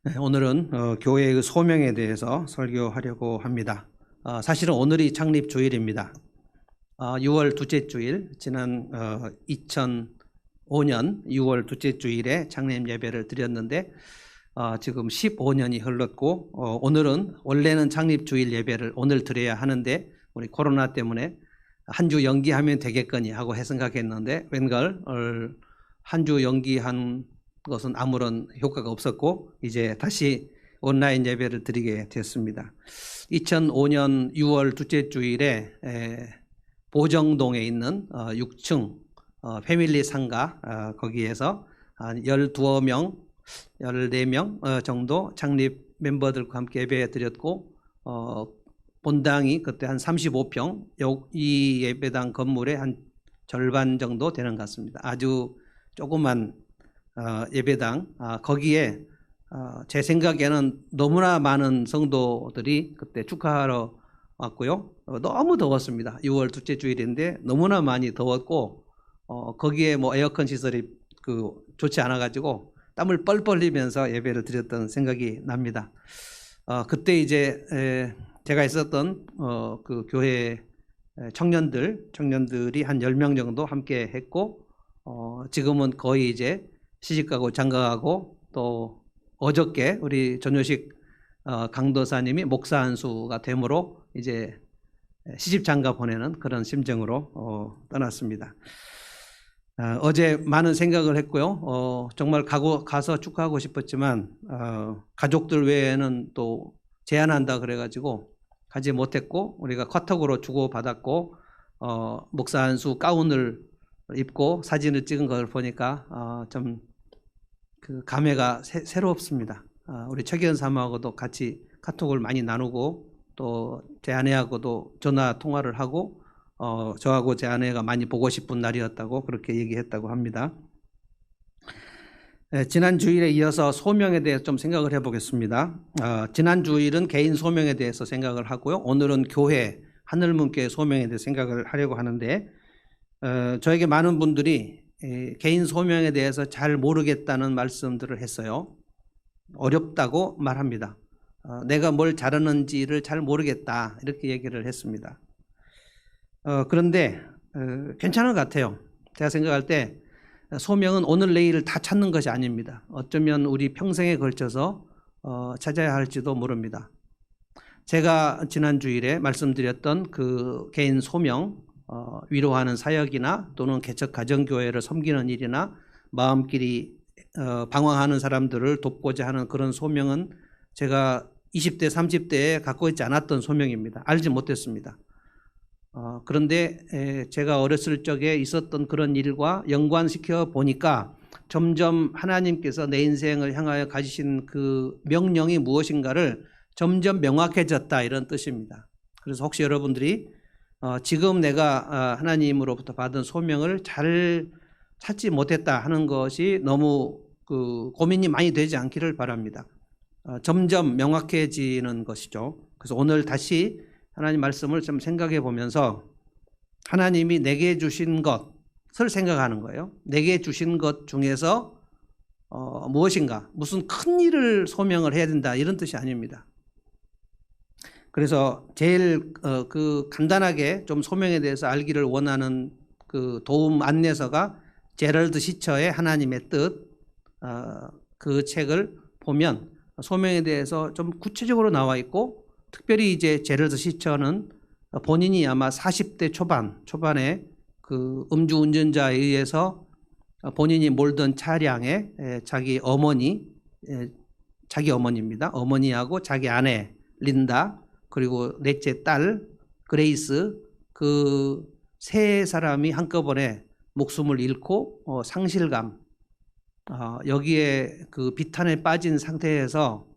네, 오늘은 교회의 소명에 대해서 설교하려고 합니다. 사실은 오늘이 창립 주일입니다. 6월 둘째 주일, 지난 2005년 6월 둘째 주일에 창립 예배를 드렸는데 지금 15년이 흘렀고 오늘은 원래는 창립 주일 예배를 오늘 드려야 하는데 우리 코로나 때문에 한 주 연기하면 되겠거니 하고 생각했는데 웬걸 한 주 연기한 것은 아무런 효과가 없었고 이제 다시 온라인 예배를 드리게 됐습니다. 2005년 6월 둘째 주일에 보정동에 있는 6층 패밀리 상가 거기에서 한 12명, 14명 정도 창립 멤버들과 함께 예배 드렸고 본당이 그때 한 35평, 이 예배당 건물의 한 절반 정도 되는 것 같습니다. 아주 조그만 예배당, 거기에 제 생각에는 너무나 많은 성도들이 그때 축하하러 왔고요. 너무 더웠습니다. 6월 둘째 주일인데 너무나 많이 더웠고 거기에 뭐 에어컨 시설이 좋지 않아 가지고 땀을 뻘뻘 흘리면서 예배를 드렸던 생각이 납니다. 그때 제가 있었던 그 교회 청년들이 한 10명 정도 함께 했고 지금은 거의 이제 시집가고 장가가고 또 어저께 우리 전효식 강도사님이 목사 안수가 되므로 이제 시집 장가 보내는 그런 심정으로 떠났습니다. 어제 많은 생각을 했고요. 정말 가서 축하하고 싶었지만 가족들 외에는 또 제한한다 그래가지고 가지 못했고 우리가 카톡으로 주고받았고 목사 안수 가운을 입고 사진을 찍은 걸 보니까 좀 그 감회가 새롭습니다. 우리 최기현 사모하고도 같이 카톡을 많이 나누고 또 제 아내하고도 전화 통화를 하고 저하고 제 아내가 많이 보고 싶은 날이었다고 그렇게 얘기했다고 합니다. 지난 주일에 이어서 소명에 대해서 좀 생각을 해보겠습니다. 지난 주일은 개인 소명에 대해서 생각을 하고요. 오늘은 교회 하늘문교회 소명에 대해서 생각을 하려고 하는데 저에게 많은 분들이 개인 소명에 대해서 잘 모르겠다는 말씀들을 했어요. 어렵다고 말합니다. 내가 뭘 잘하는지를 잘 모르겠다 이렇게 얘기를 했습니다. 그런데 괜찮은 것 같아요. 제가 생각할 때 소명은 오늘 내일을 다 찾는 것이 아닙니다. 어쩌면 우리 평생에 걸쳐서 찾아야 할지도 모릅니다. 제가 지난 주일에 말씀드렸던 그 개인 소명, 위로하는 사역이나 또는 개척 가정교회를 섬기는 일이나 마음끼리 방황하는 사람들을 돕고자 하는 그런 소명은 제가 20대 30대에 갖고 있지 않았던 소명입니다. 알지 못했습니다. 그런데 제가 어렸을 적에 있었던 그런 일과 연관시켜 보니까 점점 하나님께서 내 인생을 향하여 가지신 그 명령이 무엇인가를 점점 명확해졌다 이런 뜻입니다. 그래서 혹시 여러분들이 지금 내가 하나님으로부터 받은 소명을 잘 찾지 못했다 하는 것이 너무 고민이 많이 되지 않기를 바랍니다. 점점 명확해지는 것이죠. 그래서 오늘 다시 하나님 말씀을 좀 생각해 보면서 하나님이 내게 주신 것을 생각하는 거예요. 내게 주신 것 중에서 무엇인가, 무슨 큰 일을 소명을 해야 된다 이런 뜻이 아닙니다. 그래서 제일 간단하게 좀 소명에 대해서 알기를 원하는 그 도움 안내서가 제럴드 시처의 하나님의 뜻, 그 책을 보면 소명에 대해서 좀 구체적으로 나와 있고 특별히 이제 제럴드 시처는 본인이 아마 40대 초반에 그 음주운전자에 의해서 본인이 몰던 차량에 자기 어머니입니다. 어머니하고 자기 아내 린다 그리고 넷째 딸 그레이스 그 세 사람이 한꺼번에 목숨을 잃고 상실감 여기에 그 비탄에 빠진 상태에서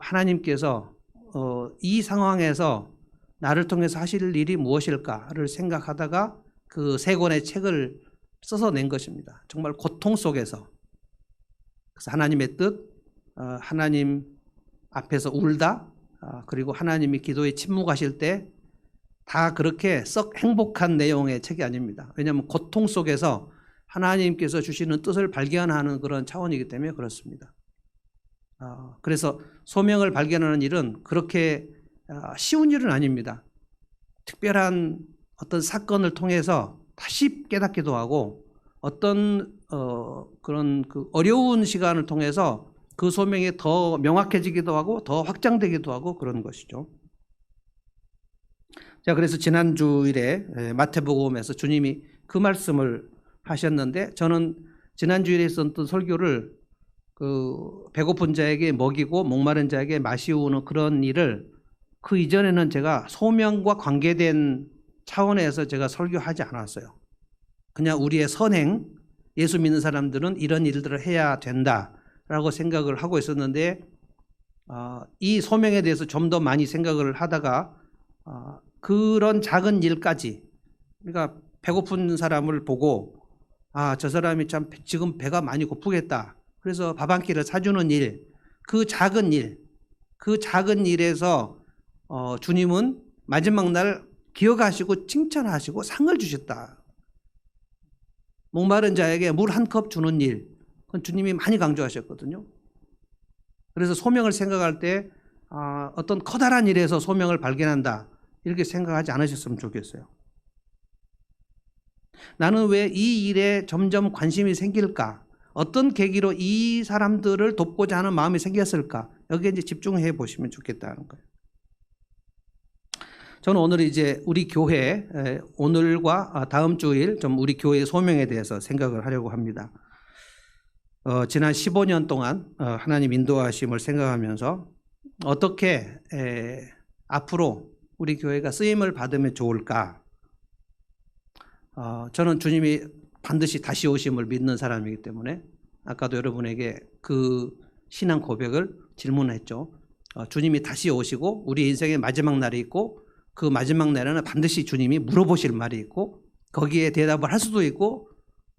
하나님께서 이 상황에서 나를 통해서 하실 일이 무엇일까를 생각하다가 그 세 권의 책을 써서 낸 것입니다. 정말 고통 속에서. 그래서 하나님의 뜻, 하나님 앞에서 울다, 그리고 하나님이 기도에 침묵하실 때 다 그렇게 썩 행복한 내용의 책이 아닙니다. 왜냐하면 고통 속에서 하나님께서 주시는 뜻을 발견하는 그런 차원이기 때문에 그렇습니다. 그래서 소명을 발견하는 일은 그렇게 쉬운 일은 아닙니다. 특별한 어떤 사건을 통해서 다시 깨닫기도 하고 어떤 그런 그 어려운 시간을 통해서 그 소명이 더 명확해지기도 하고 더 확장되기도 하고 그런 것이죠. 자, 그래서 지난 주일에 마태복음에서 주님이 그 말씀을 하셨는데 저는 지난 주일에 있었던 설교를 그 배고픈 자에게 먹이고 목마른 자에게 마시우는 그런 일을 그 이전에는 제가 소명과 관계된 차원에서 제가 설교하지 않았어요. 그냥 우리의 선행, 예수 믿는 사람들은 이런 일들을 해야 된다라고 생각을 하고 있었는데 이 소명에 대해서 좀 더 많이 생각을 하다가 그런 작은 일까지, 그러니까 배고픈 사람을 보고 저 사람이 참 지금 배가 많이 고프겠다. 그래서 밥 한 끼를 사주는 일, 그 작은 일에서 주님은 마지막 날 기억하시고 칭찬하시고 상을 주셨다. 목마른 자에게 물 한 컵 주는 일, 그건 주님이 많이 강조하셨거든요. 그래서 소명을 생각할 때 어떤 커다란 일에서 소명을 발견한다, 이렇게 생각하지 않으셨으면 좋겠어요. 나는 왜 이 일에 점점 관심이 생길까? 어떤 계기로 이 사람들을 돕고자 하는 마음이 생겼을까? 여기에 이제 집중해 보시면 좋겠다는 거예요. 저는 오늘 이제 우리 교회, 오늘과 다음 주일 좀 우리 교회의 소명에 대해서 생각을 하려고 합니다. 지난 15년 동안 하나님 인도하심을 생각하면서 어떻게 앞으로 우리 교회가 쓰임을 받으면 좋을까? 저는 주님이 반드시 다시 오심을 믿는 사람이기 때문에 아까도 여러분에게 그 신앙 고백을 질문했죠. 주님이 다시 오시고 우리 인생의 마지막 날이 있고 그 마지막 날에는 반드시 주님이 물어보실 말이 있고 거기에 대답을 할 수도 있고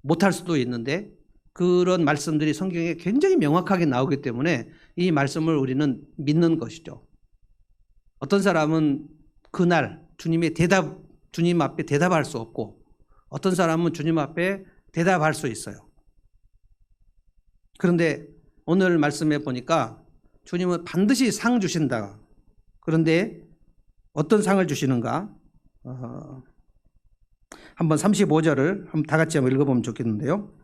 못할 수도 있는데 그런 말씀들이 성경에 굉장히 명확하게 나오기 때문에 이 말씀을 우리는 믿는 것이죠. 어떤 사람은 그날 주님 앞에 대답할 수 없고 어떤 사람은 주님 앞에 대답할 수 있어요. 그런데 오늘 말씀에 보니까 주님은 반드시 상 주신다. 그런데 어떤 상을 주시는가? 한번 35절을 한번 다 같이 한번 읽어보면 좋겠는데요.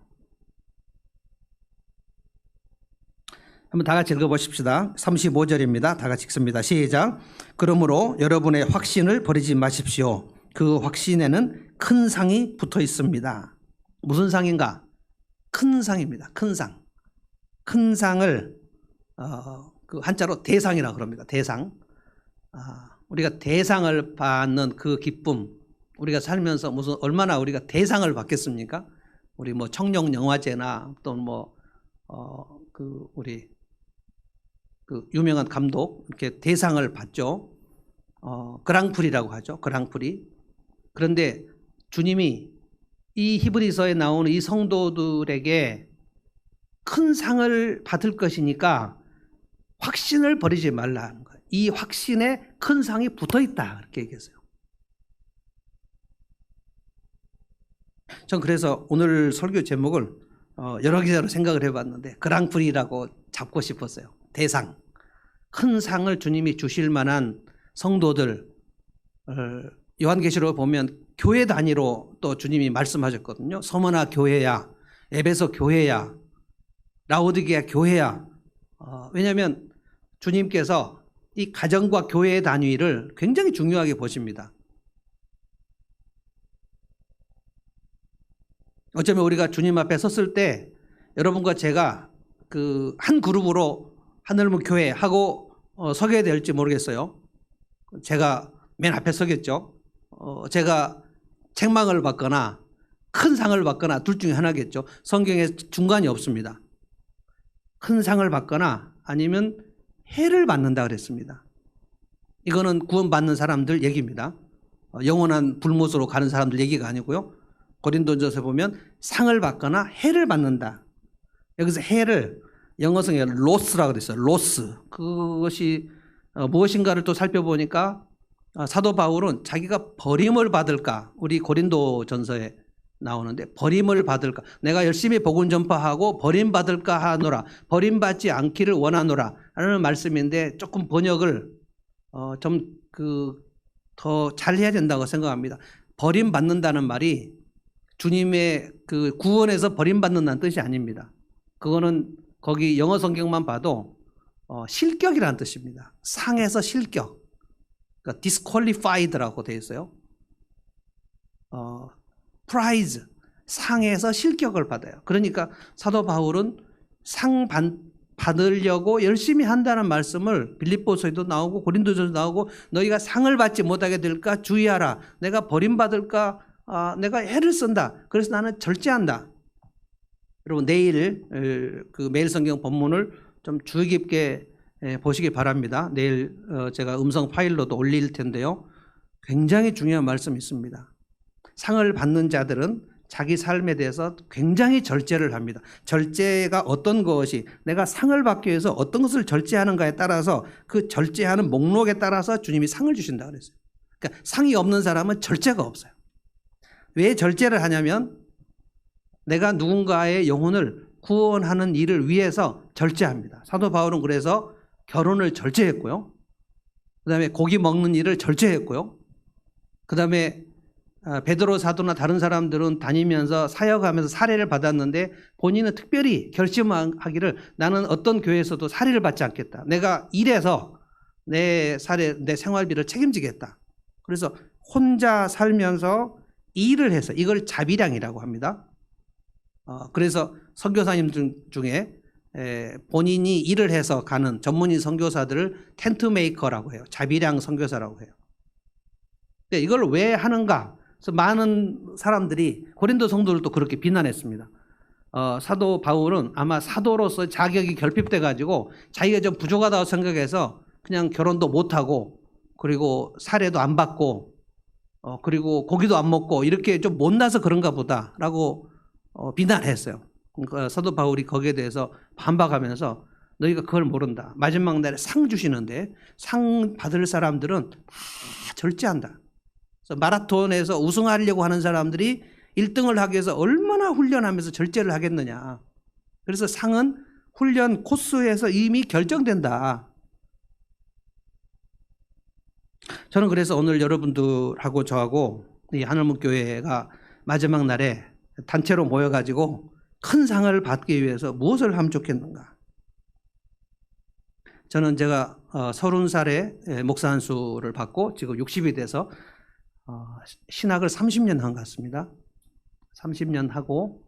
한번 다 같이 읽어보십시다. 35절입니다. 다 같이 읽습니다. 시작. 그러므로 여러분의 확신을 버리지 마십시오. 그 확신에는 큰 상이 붙어 있습니다. 무슨 상인가? 큰 상입니다. 큰 상. 큰 상을 그 한자로 대상이라고 그럽니다. 대상. 우리가 대상을 받는 그 기쁨, 우리가 살면서 무슨 얼마나 우리가 대상을 받겠습니까? 우리 뭐 청룡 영화제나 또 뭐 우리 그 유명한 감독 이렇게 대상을 받죠. 그랑프리라고 하죠. 그랑프리. 그런데 주님이 이 히브리서에 나오는 이 성도들에게 큰 상을 받을 것이니까 확신을 버리지 말라는 거예요. 이 확신에 큰 상이 붙어 있다, 그렇게 얘기했어요. 전 그래서 오늘 설교 제목을 여러 개로 생각을 해봤는데 그랑프리라고 잡고 싶었어요. 대상, 큰 상을 주님이 주실 만한 성도들, 요한계시록 보면 교회 단위로 또 주님이 말씀하셨거든요. 서머나 교회야, 에베소 교회야, 라오디게아 교회야. 왜냐하면 주님께서 이 가정과 교회의 단위를 굉장히 중요하게 보십니다. 어쩌면 우리가 주님 앞에 섰을 때 여러분과 제가 그 한 그룹으로 하늘문 교회 하고 서게 될지 모르겠어요. 제가 맨 앞에 서겠죠. 제가 책망을 받거나 큰 상을 받거나 둘 중에 하나겠죠. 성경에 중간이 없습니다. 큰 상을 받거나 아니면 해를 받는다 그랬습니다. 이거는 구원받는 사람들 얘기입니다. 영원한 불못으로 가는 사람들 얘기가 아니고요. 고린도전서에 보면 상을 받거나 해를 받는다. 여기서 해를 영어성에 로스라고 그랬어요. 로스. 그것이 무엇인가를 또 살펴보니까 사도 바울은 자기가 버림을 받을까, 우리 고린도전서에 나오는데 버림을 받을까? 내가 열심히 복음 전파하고 버림받을까 하노라. 버림받지 않기를 원하노라. 라는 말씀인데 조금 번역을 좀 더 잘해야 된다고 생각합니다. 버림받는다는 말이 주님의 그 구원에서 버림받는다는 뜻이 아닙니다. 그거는 거기 영어 성경만 봐도 실격이라는 뜻입니다. 상에서 실격. 그러니까 disqualified라고 되어 있어요. prize, 상에서 실격을 받아요. 그러니까 사도 바울은 상 받으려고 열심히 한다는 말씀을 빌립보서에도 나오고 고린도전에도 나오고 너희가 상을 받지 못하게 될까 주의하라. 내가 버림받을까 내가 애를 쓴다. 그래서 나는 절제한다. 여러분 내일 그 매일 성경 본문을 좀 주의 깊게 보시기 바랍니다. 내일 제가 음성 파일로도 올릴 텐데요. 굉장히 중요한 말씀이 있습니다. 상을 받는 자들은 자기 삶에 대해서 굉장히 절제를 합니다. 절제가 어떤 것이 내가 상을 받기 위해서 어떤 것을 절제하는가에 따라서 그 절제하는 목록에 따라서 주님이 상을 주신다 그랬어요. 그러니까 상이 없는 사람은 절제가 없어요. 왜 절제를 하냐면 내가 누군가의 영혼을 구원하는 일을 위해서 절제합니다. 사도 바울은 그래서 결혼을 절제했고요. 그 다음에 고기 먹는 일을 절제했고요. 그 다음에 베드로 사도나 다른 사람들은 다니면서 사역하면서 사례를 받았는데 본인은 특별히 결심하기를 나는 어떤 교회에서도 사례를 받지 않겠다. 내가 일해서 내 생활비를 책임지겠다. 그래서 혼자 살면서 일을 해서 이걸 자비량이라고 합니다. 그래서 선교사님 중에 본인이 일을 해서 가는 전문인 선교사들을 텐트 메이커라고 해요. 자비량 선교사라고 해요. 근데 이걸 왜 하는가? 그래서 많은 사람들이 고린도 성도들도 그렇게 비난했습니다. 사도 바울은 아마 사도로서 자격이 결핍돼 가지고 자기가 좀 부족하다고 생각해서 그냥 결혼도 못하고 그리고 사례도 안 받고 그리고 고기도 안 먹고 이렇게 좀 못나서 그런가 보다라고 비난했어요. 그러니까 사도 바울이 거기에 대해서 반박하면서 너희가 그걸 모른다. 마지막 날에 상 주시는데 상 받을 사람들은 다 절제한다. 그래서 마라톤에서 우승하려고 하는 사람들이 1등을 하기 위해서 얼마나 훈련하면서 절제를 하겠느냐. 그래서 상은 훈련 코스에서 이미 결정된다. 저는 그래서 오늘 여러분들하고 저하고 이 하늘문교회가 마지막 날에 단체로 모여가지고 큰 상을 받기 위해서 무엇을 하면 좋겠는가. 저는 제가 30살에 목사 안수를 받고 지금 60이 돼서 신학을 30년 한 것 같습니다. 30년 하고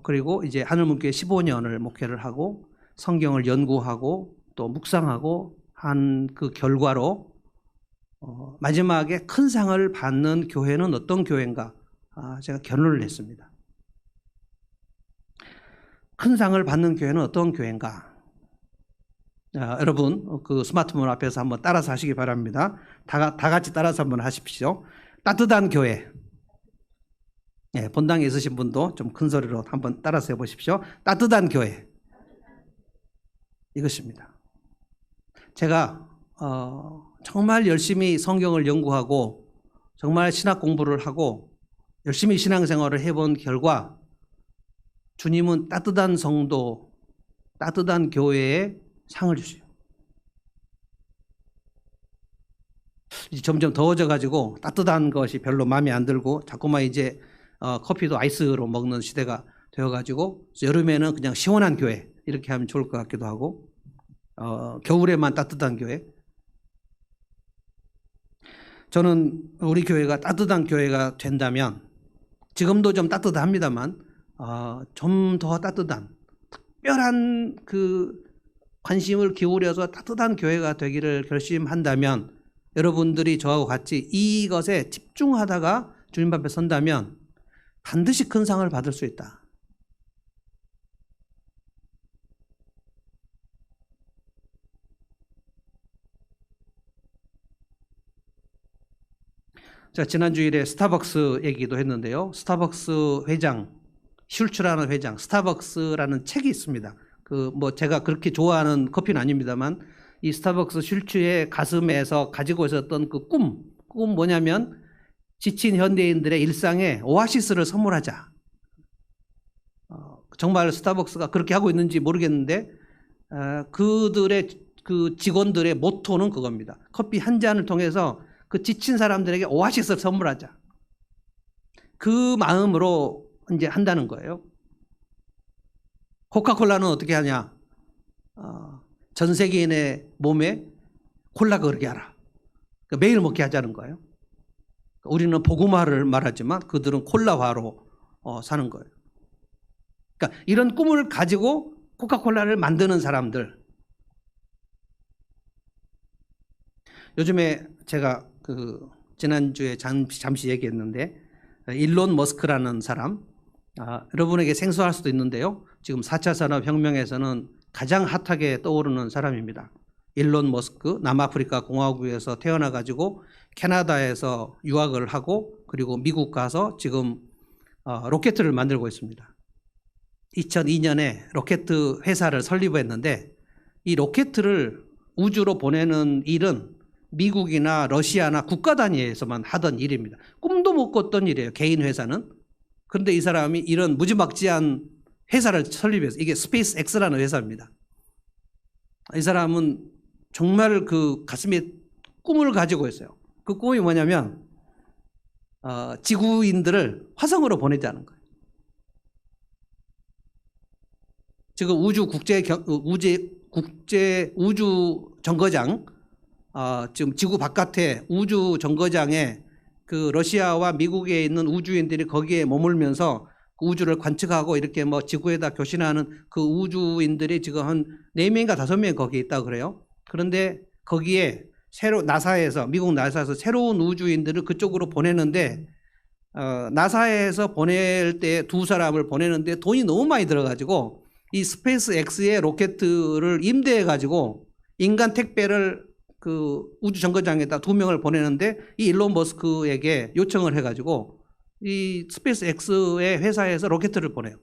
그리고 이제 하늘문교회 15년을 목회를 하고 성경을 연구하고 또 묵상하고 한 그 결과로 마지막에 큰 상을 받는 교회는 어떤 교회인가 제가 결론을 냈습니다. 큰 상을 받는 교회는 어떤 교회인가? 여러분 그 스마트폰 앞에서 한번 따라서 하시기 바랍니다. 다 같이 따라서 한번 하십시오. 따뜻한 교회. 본당에 있으신 분도 좀 큰 소리로 한번 따라서 해보십시오. 따뜻한 교회. 이것입니다. 제가 정말 열심히 성경을 연구하고 정말 신학 공부를 하고 열심히 신앙생활을 해본 결과 주님은 따뜻한 성도, 따뜻한 교회에 상을 주세요. 이제 점점 더워져 가지고 따뜻한 것이 별로 마음에 안 들고 자꾸만 이제 커피도 아이스로 먹는 시대가 되어 가지고 여름에는 그냥 시원한 교회 이렇게 하면 좋을 것 같기도 하고 겨울에만 따뜻한 교회. 저는 우리 교회가 따뜻한 교회가 된다면 지금도 좀 따뜻합니다만 좀 더 따뜻한 특별한 그 관심을 기울여서 따뜻한 교회가 되기를 결심한다면 여러분들이 저하고 같이 이것에 집중하다가 주님 앞에 선다면 반드시 큰 상을 받을 수 있다. 제가 지난 주일에 스타벅스 얘기도 했는데요. 스타벅스 회장, 슐츠라는 회장, 스타벅스라는 책이 있습니다. 제가 그렇게 좋아하는 커피는 아닙니다만 이 스타벅스 슐츠의 가슴에서 가지고 있었던 그 꿈 뭐냐면 지친 현대인들의 일상에 오아시스를 선물하자. 정말 스타벅스가 그렇게 하고 있는지 모르겠는데 그들의 그 직원들의 모토는 그겁니다. 커피 한 잔을 통해서 그 지친 사람들에게 오아시스를 선물하자. 그 마음으로 이제 한다는 거예요. 코카콜라는 어떻게 하냐? 전 세계인의 몸에 콜라가 그렇게 하라. 매일 먹게 하자는 거예요. 우리는 복음화를 말하지만 그들은 콜라화로 사는 거예요. 그러니까 이런 꿈을 가지고 코카콜라를 만드는 사람들. 요즘에 제가 그 지난주에 잠시 얘기했는데 일론 머스크라는 사람, 여러분에게 생소할 수도 있는데요. 지금 4차 산업혁명에서는 가장 핫하게 떠오르는 사람입니다. 일론 머스크, 남아프리카 공화국에서 태어나가지고 캐나다에서 유학을 하고 그리고 미국 가서 지금 로켓을 만들고 있습니다. 2002년에 로켓 회사를 설립했는데 이 로켓을 우주로 보내는 일은 미국이나 러시아나 국가 단위에서만 하던 일입니다. 꿈도 못 꿨던 일이에요. 개인 회사는. 그런데 이 사람이 이런 무지막지한 회사를 설립해서 이게 스페이스 X라는 회사입니다. 이 사람은 정말 그 가슴에 꿈을 가지고 있어요. 그 꿈이 뭐냐면 지구인들을 화성으로 보내자는 거예요. 지금 우주 정거장, 지금 지구 바깥에 우주 정거장에 그 러시아와 미국에 있는 우주인들이 거기에 머물면서 그 우주를 관측하고 이렇게 뭐 지구에다 교신하는 그 우주인들이 지금 한 4명인가 5명 거기에 있다고 그래요. 그런데 거기에 미국 나사에서 새로운 우주인들을 그쪽으로 보내는데 나사에서 보낼 때 2사람을 보내는데 돈이 너무 많이 들어가지고 이 스페이스 X의 로켓을 임대해가지고 인간 택배를 그 우주 정거장에다 2명을 보내는데 이 일론 머스크에게 요청을 해가지고 이 스페이스 X의 회사에서 로켓을 보내요.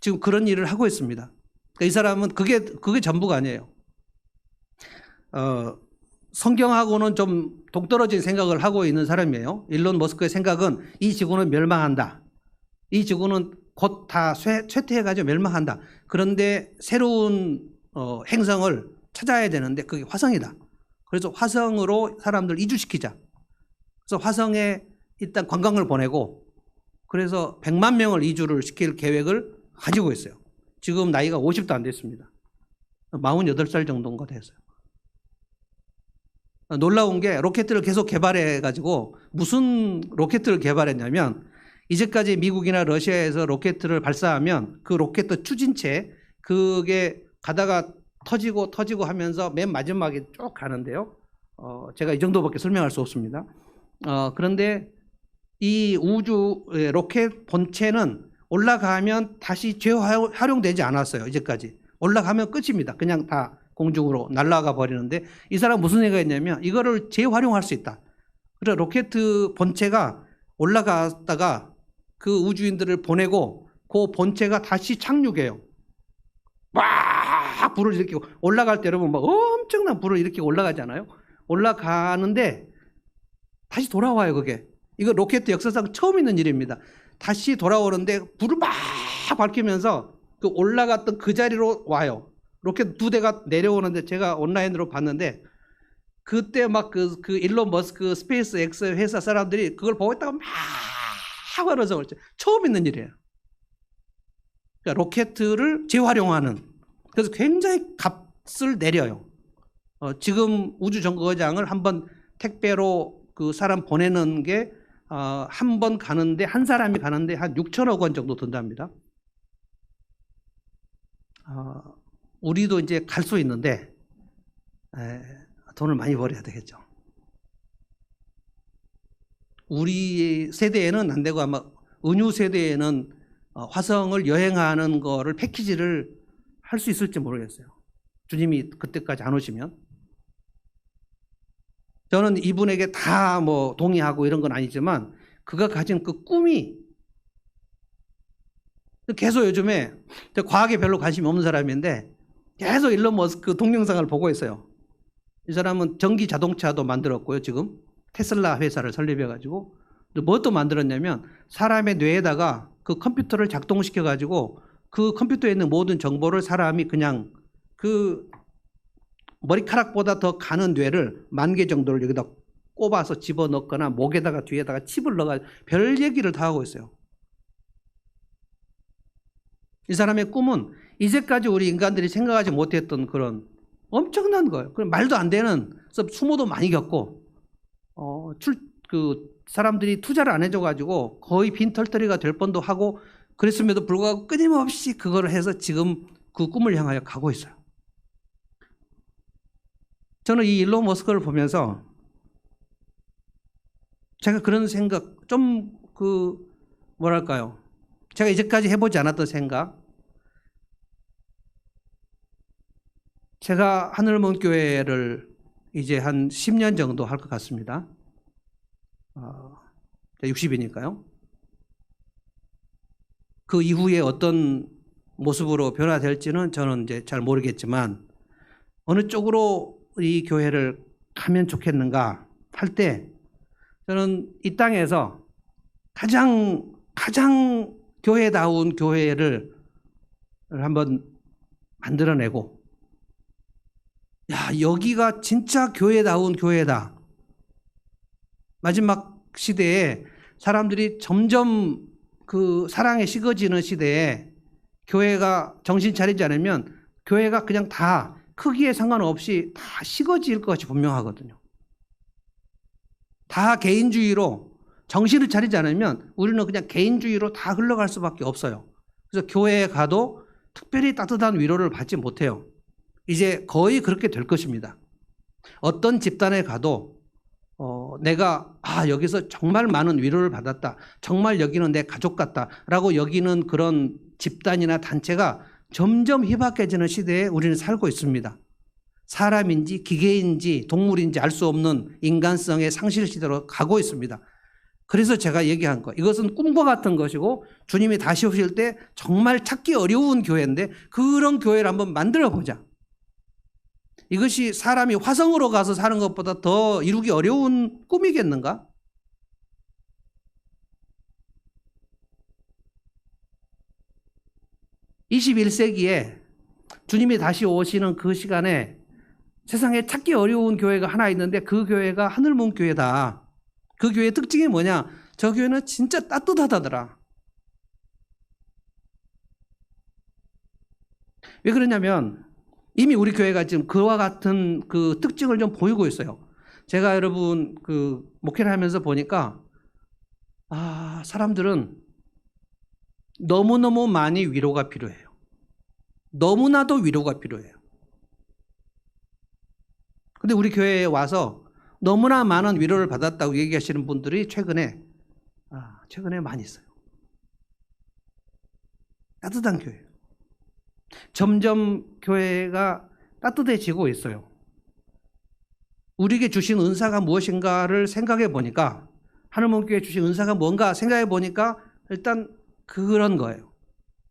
지금 그런 일을 하고 있습니다. 그러니까 이 사람은 그게 전부가 아니에요. 성경하고는 좀 동떨어진 생각을 하고 있는 사람이에요. 일론 머스크의 생각은 이 지구는 멸망한다. 이 지구는 곧 다 쇠퇴해가지고 멸망한다. 그런데 새로운 행성을 찾아야 되는데 그게 화성이다. 그래서 화성으로 사람들 이주시키자. 그래서 화성에 일단 관광을 보내고 그래서 100만 명을 이주를 시킬 계획을 가지고 있어요. 지금 나이가 50도 안 됐습니다. 48살 정도인가 됐어요. 놀라운 게 로켓을 계속 개발해가지고 무슨 로켓을 개발했냐면 이제까지 미국이나 러시아에서 로켓을 발사하면 그 로켓 추진체 그게 가다가 터지고 하면서 맨 마지막에 쭉 가는데요. 제가 이 정도밖에 설명할 수 없습니다. 그런데 이 우주 로켓 본체는 올라가면 다시 재활용되지 않았어요. 이제까지. 올라가면 끝입니다. 그냥 다 공중으로 날아가 버리는데 이 사람 무슨 생각했냐면 이거를 재활용할 수 있다. 그래서 로켓 본체가 올라갔다가 그 우주인들을 보내고 그 본체가 다시 착륙해요. 막 불을 일으키고 올라갈 때 여러분 막 엄청난 불을 일으키고 올라가잖아요. 올라가는데 다시 돌아와요. 그게. 이거 로켓 역사상 처음 있는 일입니다. 다시 돌아오는데 불을 막 밝히면서 그 올라갔던 그 자리로 와요. 로켓 2대가 내려오는데 제가 온라인으로 봤는데 그때 막 그 일론 머스크 스페이스 X 회사 사람들이 그걸 보고 있다가 막 하면서 그렇죠. 처음 있는 일이에요. 그러니까 로켓을 재활용하는. 그래서 굉장히 값을 내려요. 지금 우주 정거장을 한번 택배로 그 사람 보내는 게 한 번 가는데 한 사람이 가는데 한 6천억 원 정도 든답니다. 우리도 이제 갈 수 있는데 돈을 많이 벌어야 되겠죠. 우리 세대에는 안 되고 아마 은유 세대에는 화성을 여행하는 거를 패키지를 할 수 있을지 모르겠어요. 주님이 그때까지 안 오시면. 저는 이분에게 다 뭐 동의하고 이런 건 아니지만 그가 가진 그 꿈이 계속 요즘에 과학에 별로 관심이 없는 사람인데 계속 일론 머스크 동영상을 보고 있어요. 이 사람은 전기 자동차도 만들었고요. 지금 테슬라 회사를 설립해가지고 뭐 또 만들었냐면 사람의 뇌에다가 그 컴퓨터를 작동시켜 가지고 그 컴퓨터에 있는 모든 정보를 사람이 그냥 그 머리카락보다 더 가는 뇌를 10,000개 정도를 여기다 꼽아서 집어넣거나 목에다가 뒤에다가 칩을 넣어가 별 얘기를 다 하고 있어요. 이 사람의 꿈은 이제까지 우리 인간들이 생각하지 못했던 그런 엄청난 거예요. 그럼 말도 안 되는, 수모도 많이 겪고, 사람들이 투자를 안 해줘가지고 거의 빈털터리가 될 뻔도 하고 그랬음에도 불구하고 끊임없이 그걸 해서 지금 그 꿈을 향하여 가고 있어요. 저는 이 일론 머스크를 보면서 제가 그런 생각, 뭐랄까요. 제가 이제까지 해보지 않았던 생각. 제가 하늘문 교회를 이제 한 10년 정도 할 것 같습니다. 60이니까요. 그 이후에 어떤 모습으로 변화될지는 저는 이제 잘 모르겠지만 어느 쪽으로 이 교회를 가면 좋겠는가 할 때 저는 이 땅에서 가장 교회다운 교회를 한번 만들어내고, 야, 여기가 진짜 교회다운 교회다. 마지막 시대에 사람들이 점점 그 사랑에 식어지는 시대에 교회가 정신 차리지 않으면 교회가 그냥 다 크기에 상관없이 다 식어질 것이 분명하거든요. 다 개인주의로 정신을 차리지 않으면 우리는 그냥 개인주의로 다 흘러갈 수밖에 없어요. 그래서 교회에 가도 특별히 따뜻한 위로를 받지 못해요. 이제 거의 그렇게 될 것입니다. 어떤 집단에 가도 내가 여기서 정말 많은 위로를 받았다. 정말 여기는 내 가족 같다. 라고 여기는 그런 집단이나 단체가 점점 희박해지는 시대에 우리는 살고 있습니다. 사람인지 기계인지 동물인지 알 수 없는 인간성의 상실 시대로 가고 있습니다. 그래서 제가 얘기한 거, 이것은 꿈과 같은 것이고 주님이 다시 오실 때 정말 찾기 어려운 교회인데 그런 교회를 한번 만들어 보자. 이것이 사람이 화성으로 가서 사는 것보다 더 이루기 어려운 꿈이겠는가? (21세기에) 주님이 다시 오시는 그 시간에 세상에 찾기 어려운 교회가 하나 있는데 그 교회가 하늘문 교회다. 그 교회의 특징이 뭐냐? 저 교회는 진짜 따뜻하다더라. 왜 그러냐면 이미 우리 교회가 지금 그와 같은 그 특징을 좀 보이고 있어요. 제가 여러분 그 목회를 하면서 보니까 사람들은 너무너무 많이 위로가 필요해요. 너무나도 위로가 필요해요. 근데 우리 교회에 와서 너무나 많은 위로를 받았다고 얘기하시는 분들이 최근에 많이 있어요. 따뜻한 교회예요. 점점 교회가 따뜻해지고 있어요. 우리에게 주신 은사가 무엇인가를 생각해 보니까, 하늘문교회 주신 은사가 뭔가 생각해 보니까 일단 그런 거예요.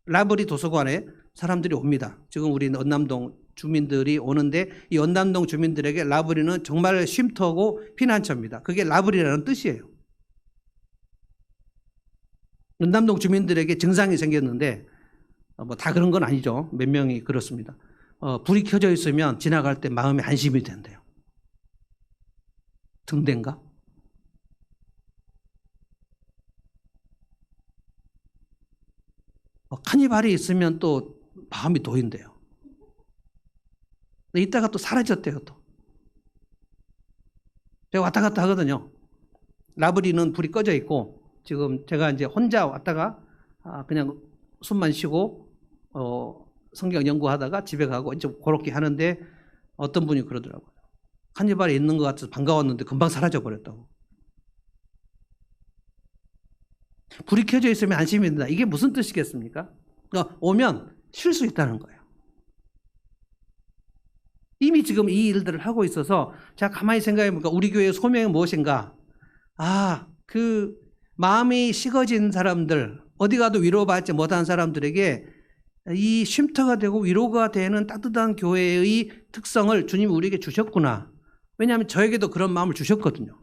라브리 도서관에 사람들이 옵니다. 지금 우리 연남동 주민들이 오는데 이 연남동 주민들에게 라브리는 정말 쉼터고 피난처입니다. 그게 라브리라는 뜻이에요. 연남동 주민들에게 증상이 생겼는데 다 그런 건 아니죠. 몇 명이 그렇습니다. 불이 켜져 있으면 지나갈 때 마음에 안심이 된대요. 등대인가? 카니발이 있으면 또 마음이 놓인대요. 근데 이따가 또 사라졌대요. 또 제가 왔다 갔다 하거든요. 라브리는 불이 꺼져 있고 지금 제가 이제 혼자 왔다가 그냥 숨만 쉬고 성경 연구하다가 집에 가고 이제 그렇게 하는데 어떤 분이 그러더라고요. 카니발에 있는 것 같아서 반가웠는데 금방 사라져 버렸다고. 불이 켜져 있으면 안심이 된다. 이게 무슨 뜻이겠습니까? 그러니까 오면 쉴 수 있다는 거예요. 이미 지금 이 일들을 하고 있어서 제가 가만히 생각해 보니까 우리 교회의 소명이 무엇인가? 그 마음이 식어진 사람들, 어디 가도 위로받지 못한 사람들에게 이 쉼터가 되고 위로가 되는 따뜻한 교회의 특성을 주님이 우리에게 주셨구나. 왜냐하면 저에게도 그런 마음을 주셨거든요.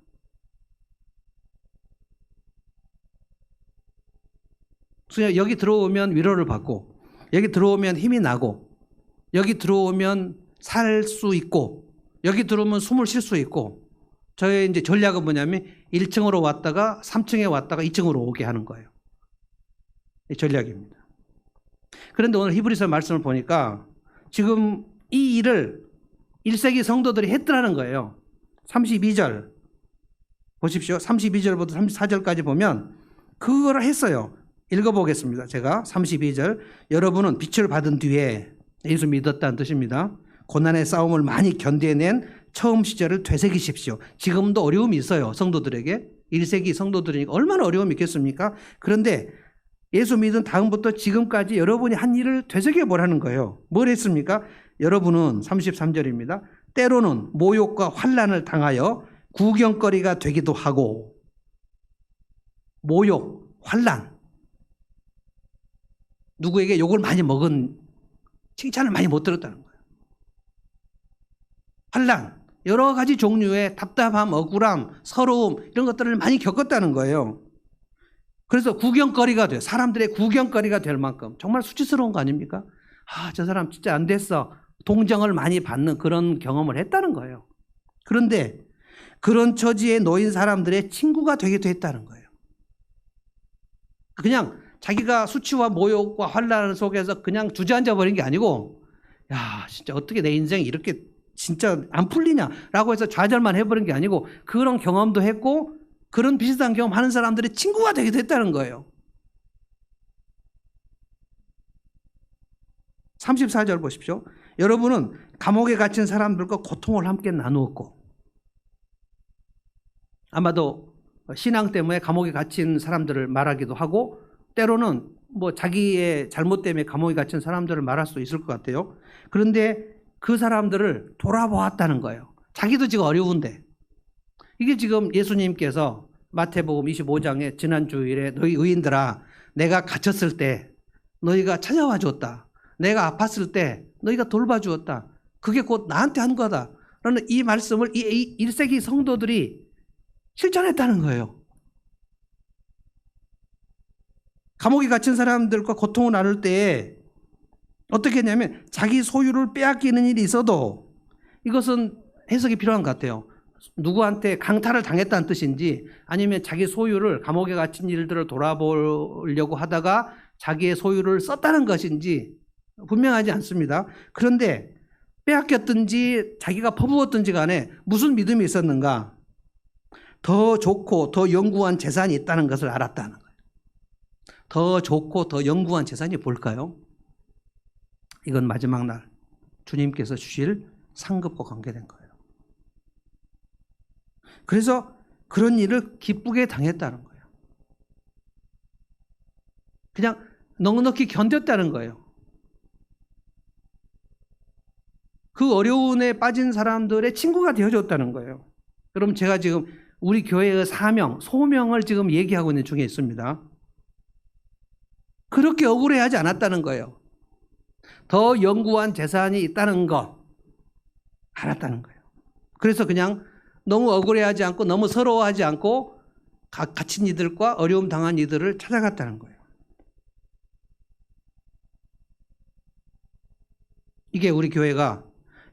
그냥 여기 들어오면 위로를 받고, 여기 들어오면 힘이 나고, 여기 들어오면 살 수 있고, 여기 들어오면 숨을 쉴 수 있고, 저의 이제 전략은 뭐냐면 1층으로 왔다가 3층에 왔다가 2층으로 오게 하는 거예요. 이 전략입니다. 그런데 오늘 히브리서 말씀을 보니까 지금 이 일을 1세기 성도들이 했더라는 거예요. 32절 보십시오. 32절부터 34절까지 보면 그거를 했어요. 읽어보겠습니다. 제가 32절, 여러분은 빛을 받은 뒤에 예수 믿었다는 뜻입니다. 고난의 싸움을 많이 견뎌낸 처음 시절을 되새기십시오. 지금도 어려움이 있어요. 성도들에게. 1세기 성도들이니까 얼마나 어려움이 있겠습니까? 그런데 예수 믿은 다음부터 지금까지 여러분이 한 일을 되새겨 보라는 거예요. 뭘 했습니까? 여러분은 33절입니다. 때로는 모욕과 환난을 당하여 구경거리가 되기도 하고, 모욕, 환난, 누구에게 욕을 많이 먹은, 칭찬을 많이 못 들었다는 거예요. 환난, 여러 가지 종류의 답답함, 억울함, 서러움 이런 것들을 많이 겪었다는 거예요. 그래서 구경거리가 돼요. 사람들의 구경거리가 될 만큼. 정말 수치스러운 거 아닙니까? 아, 저 사람 진짜 안 됐어. 동정을 많이 받는 그런 경험을 했다는 거예요. 그런데 그런 처지에 놓인 사람들의 친구가 되기도 했다는 거예요. 그냥 자기가 수치와 모욕과 환난 속에서 그냥 주저앉아 버린 게 아니고, 야, 진짜 어떻게 내 인생이 이렇게 진짜 안 풀리냐라고 해서 좌절만 해버린 게 아니고, 그런 경험도 했고 그런 비슷한 경험 하는 사람들의 친구가 되기도 했다는 거예요. 34절 보십시오. 여러분은 감옥에 갇힌 사람들과 고통을 함께 나누었고, 아마도 신앙 때문에 감옥에 갇힌 사람들을 말하기도 하고, 때로는 뭐 자기의 잘못 때문에 감옥에 갇힌 사람들을 말할 수 있을 것 같아요. 그런데 그 사람들을 돌아보았다는 거예요. 자기도 지금 어려운데. 이게 지금 예수님께서 마태복음 25장에 지난 주일에 너희 의인들아, 내가 갇혔을 때 너희가 찾아와 주었다. 내가 아팠을 때 너희가 돌봐주었다. 그게 곧 나한테 한 거다. 라는 이 말씀을 이 1세기 성도들이 실천했다는 거예요. 감옥에 갇힌 사람들과 고통을 나눌 때에 어떻게 했냐면 자기 소유를 빼앗기는 일이 있어도, 이것은 해석이 필요한 것 같아요. 누구한테 강탈을 당했다는 뜻인지, 아니면 자기 소유를, 감옥에 갇힌 일들을 돌아보려고 하다가 자기의 소유를 썼다는 것인지 분명하지 않습니다. 그런데 빼앗겼든지 자기가 퍼부었든지 간에 무슨 믿음이 있었는가? 더 좋고 더 영구한 재산이 있다는 것을 알았다는 거예요. 더 좋고 더 영구한 재산이 뭘까요? 이건 마지막 날 주님께서 주실 상급과 관계된 거예요. 그래서 그런 일을 기쁘게 당했다는 거예요. 그냥 넉넉히 견뎠다는 거예요. 그 어려움에 빠진 사람들의 친구가 되어줬다는 거예요. 그럼 제가 지금 우리 교회의 사명, 소명을 지금 얘기하고 있는 중에 있습니다. 그렇게 억울해하지 않았다는 거예요. 더 영구한 재산이 있다는 거 알았다는 거예요. 그래서 그냥 너무 억울해하지 않고 너무 서러워하지 않고 갇힌 이들과 어려움 당한 이들을 찾아갔다는 거예요. 이게 우리 교회가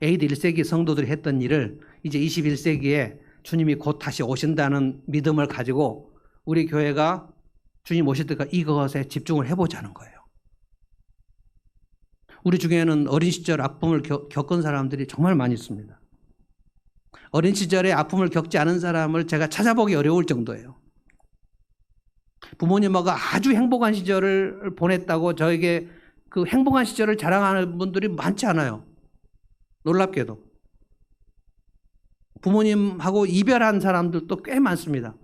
AD 1세기 성도들이 했던 일을 이제 21세기에 주님이 곧 다시 오신다는 믿음을 가지고 우리 교회가 주님 오실 때까지 이것에 집중을 해보자는 거예요. 우리 중에는 어린 시절 아픔을 겪은 사람들이 정말 많이 있습니다. 어린 시절에 아픔을 겪지 않은 사람을 제가 찾아보기 어려울 정도예요. 부모님하고 아주 행복한 시절을 보냈다고 저에게 그 행복한 시절을 자랑하는 분들이 많지 않아요. 놀랍게도. 부모님하고 이별한 사람들도 꽤 많습니다.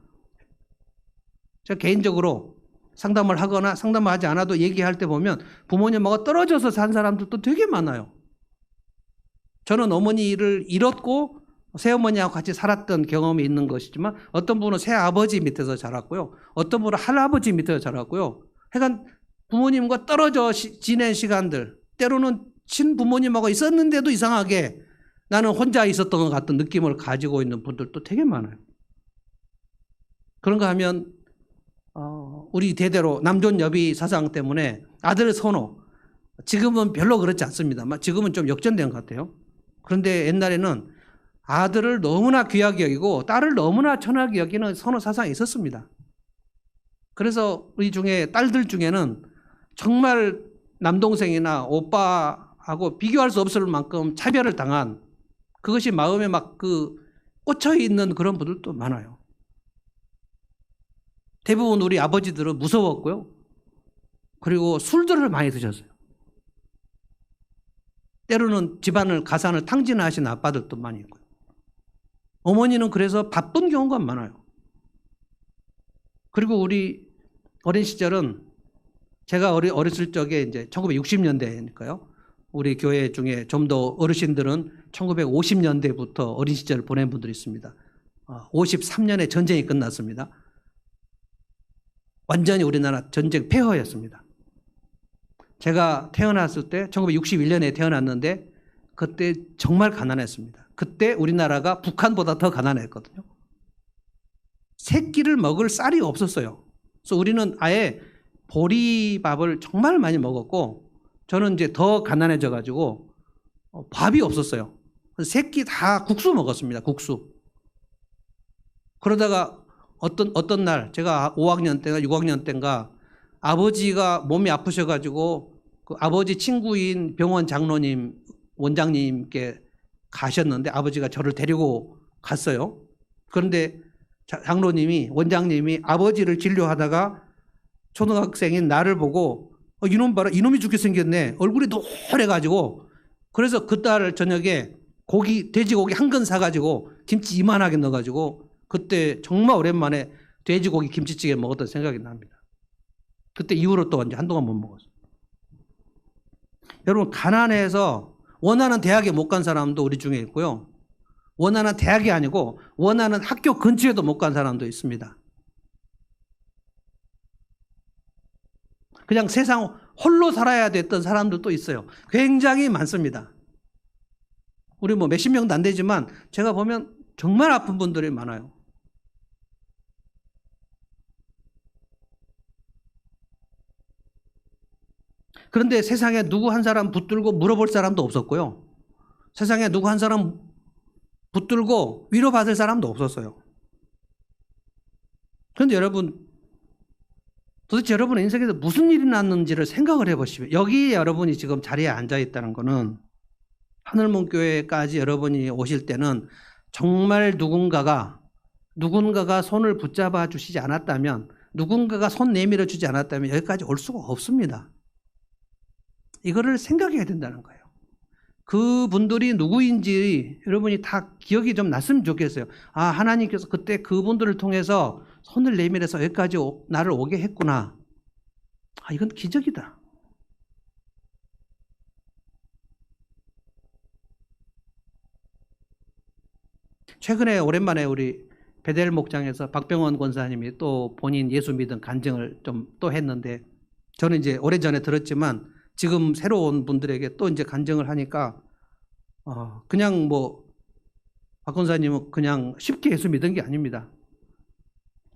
제가 개인적으로 상담을 하거나 상담을 하지 않아도 얘기할 때 보면 부모님하고 떨어져서 산 사람들도 되게 많아요. 저는 어머니를 잃었고 새어머니하고 같이 살았던 경험이 있는 것이지만, 어떤 분은 새아버지 밑에서 자랐고요. 어떤 분은 할아버지 밑에서 자랐고요. 하여간 부모님과 떨어져 지낸 시간들, 때로는 친부모님하고 있었는데도 이상하게 나는 혼자 있었던 것 같은 느낌을 가지고 있는 분들도 되게 많아요. 그런가 하면 우리 대대로 남존 여비 사상 때문에 아들 선호, 지금은 별로 그렇지 않습니다. 지금은 좀 역전된 것 같아요. 그런데 옛날에는 아들을 너무나 귀하게 여기고 딸을 너무나 천하게 여기는 선호 사상이 있었습니다. 그래서 우리 중에 딸들 중에는 정말 남동생이나 오빠하고 비교할 수 없을 만큼 차별을 당한, 그것이 마음에 막 꽂혀 있는 그런 분들도 많아요. 대부분 우리 아버지들은 무서웠고요. 그리고 술들을 많이 드셨어요. 때로는 집안을 가산을 탕진하신 아빠들도 많이 있고요. 어머니는 그래서 바쁜 경우가 많아요. 그리고 우리 어린 시절은, 제가 어렸을 적에 이제 1960년대니까요. 우리 교회 중에 좀 더 어르신들은 1950년대부터 어린 시절을 보낸 분들이 있습니다. 53년에 전쟁이 끝났습니다. 완전히 우리나라 전쟁 폐허였습니다. 제가 태어났을 때 1961년에 태어났는데 그때 정말 가난했습니다. 그때 우리나라가 북한보다 더 가난했거든요. 새끼를 먹을 쌀이 없었어요. 그래서 우리는 아예 보리밥을 정말 많이 먹었고, 저는 이제 더 가난해져 가지고 밥이 없었어요. 새끼 다 국수 먹었습니다. 국수. 그러다가 어떤 날 제가 5학년 때가 6학년 때인가 아버지가 몸이 아프셔가지고 그 아버지 친구인 병원 장로님 원장님께 가셨는데 아버지가 저를 데리고 갔어요. 그런데 원장님이 아버지를 진료하다가 초등학생인 나를 보고 이놈 봐라, 이놈이 죽게 생겼네, 얼굴이 노래가지고. 그래서 그날 저녁에 돼지고기 한 근 사가지고 김치 이만하게 넣어가지고 그때 정말 오랜만에 돼지고기 김치찌개 먹었던 생각이 납니다. 그때 이후로 또 이제 한동안 못 먹었어요. 여러분, 가난해서 원하는 대학에 못 간 사람도 우리 중에 있고요. 원하는 대학이 아니고 원하는 학교 근처에도 못 간 사람도 있습니다. 그냥 세상 홀로 살아야 됐던 사람들도 있어요. 굉장히 많습니다. 우리 뭐 몇십 명도 안 되지만 제가 보면 정말 아픈 분들이 많아요. 그런데 세상에 누구 한 사람 붙들고 물어볼 사람도 없었고요. 세상에 누구 한 사람 붙들고 위로받을 사람도 없었어요. 그런데 여러분, 도대체 여러분의 인생에서 무슨 일이 났는지를 생각을 해보시면, 여기 여러분이 지금 자리에 앉아 있다는 것은, 하늘문교회까지 여러분이 오실 때는 정말 누군가가 손을 붙잡아 주시지 않았다면, 누군가가 손 내밀어 주지 않았다면 여기까지 올 수가 없습니다. 이거를 생각해야 된다는 거예요. 그분들이 누구인지 여러분이 다 기억이 좀 났으면 좋겠어요. 아, 하나님께서 그때 그분들을 통해서 손을 내밀어서 여기까지 나를 오게 했구나. 아, 이건 기적이다. 최근에 오랜만에 우리 베델 목장에서 박병원 권사님이 또 본인 예수 믿음 간증을 좀 또 했는데, 저는 이제 오래전에 들었지만 지금 새로운 분들에게 또 이제 간증을 하니까 그냥 뭐 박 권사님은 그냥 쉽게 예수 믿은 게 아닙니다.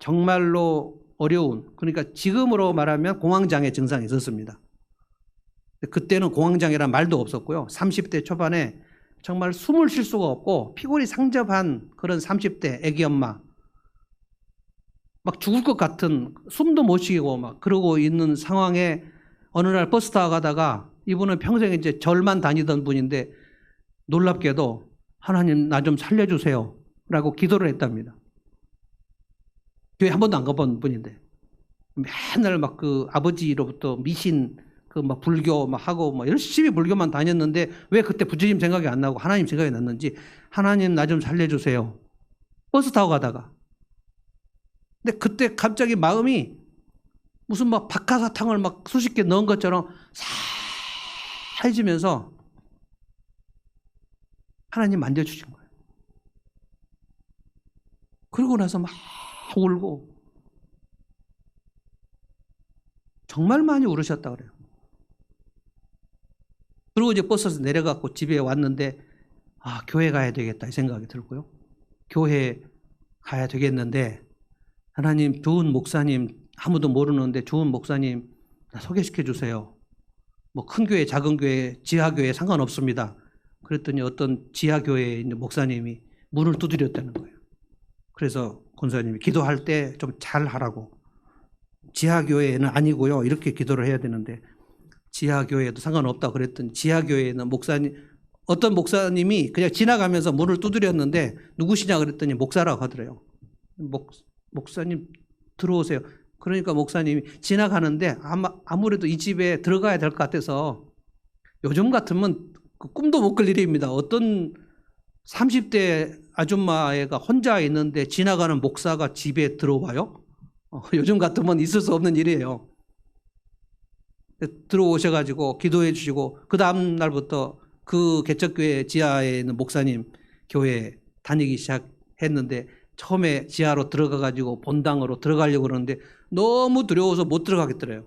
정말로 어려운, 그러니까 지금으로 말하면 공황장애 증상이 있었습니다. 그때는 공황장애란 말도 없었고요. 30대 초반에 정말 숨을 쉴 수가 없고 피골이 상접한 그런 30대 애기 엄마, 막 죽을 것 같은, 숨도 못 쉬고 막 그러고 있는 상황에 어느 날 버스 타고 가다가, 이분은 평생 이제 절만 다니던 분인데 놀랍게도 하나님 나 좀 살려주세요 라고 기도를 했답니다. 교회 한 번도 안 가본 분인데 맨날 막 그 아버지로부터 미신 그 막 불교 막 하고 막 열심히 불교만 다녔는데 왜 그때 부처님 생각이 안 나고 하나님 생각이 났는지, 하나님 나 좀 살려주세요. 버스 타고 가다가. 근데 그때 갑자기 마음이 무슨 막 박하사탕을 막 수십 개 넣은 것처럼 살지면서 하나님 만져주신 거예요. 그러고 나서 막 울고 정말 많이 울으셨다 그래요. 그리고 이제 버스에서 내려가고 집에 왔는데, 아, 교회 가야 되겠다 이 생각이 들고요. 교회 가야 되겠는데 하나님, 좋은 목사님 아무도 모르는데 좋은 목사님 소개시켜 주세요. 뭐 큰 교회, 작은 교회, 지하 교회 상관없습니다. 그랬더니 어떤 지하 교회에 있는 목사님이 문을 두드렸다는 거예요. 그래서 권사님이 기도할 때 좀 잘 하라고. 지하 교회는 아니고요. 이렇게 기도를 해야 되는데 지하 교회도 상관없다 그랬더니 지하 교회는 어떤 목사님이 그냥 지나가면서 문을 두드렸는데 누구시냐 그랬더니 목사라고 하더래요. 목사님 들어오세요. 그러니까 목사님이 지나가는데 아무래도 이 집에 들어가야 될 것 같아서 요즘 같으면 꿈도 못 꿀 일입니다. 어떤 30대 아줌마애가 혼자 있는데 지나가는 목사가 집에 들어와요? 요즘 같으면 있을 수 없는 일이에요. 들어오셔가지고 기도해 주시고 그 다음 날부터 그 개척교회 지하에 있는 목사님 교회 다니기 시작했는데 처음에 지하로 들어가가지고 본당으로 들어가려고 그러는데 너무 두려워서 못 들어가겠더래요.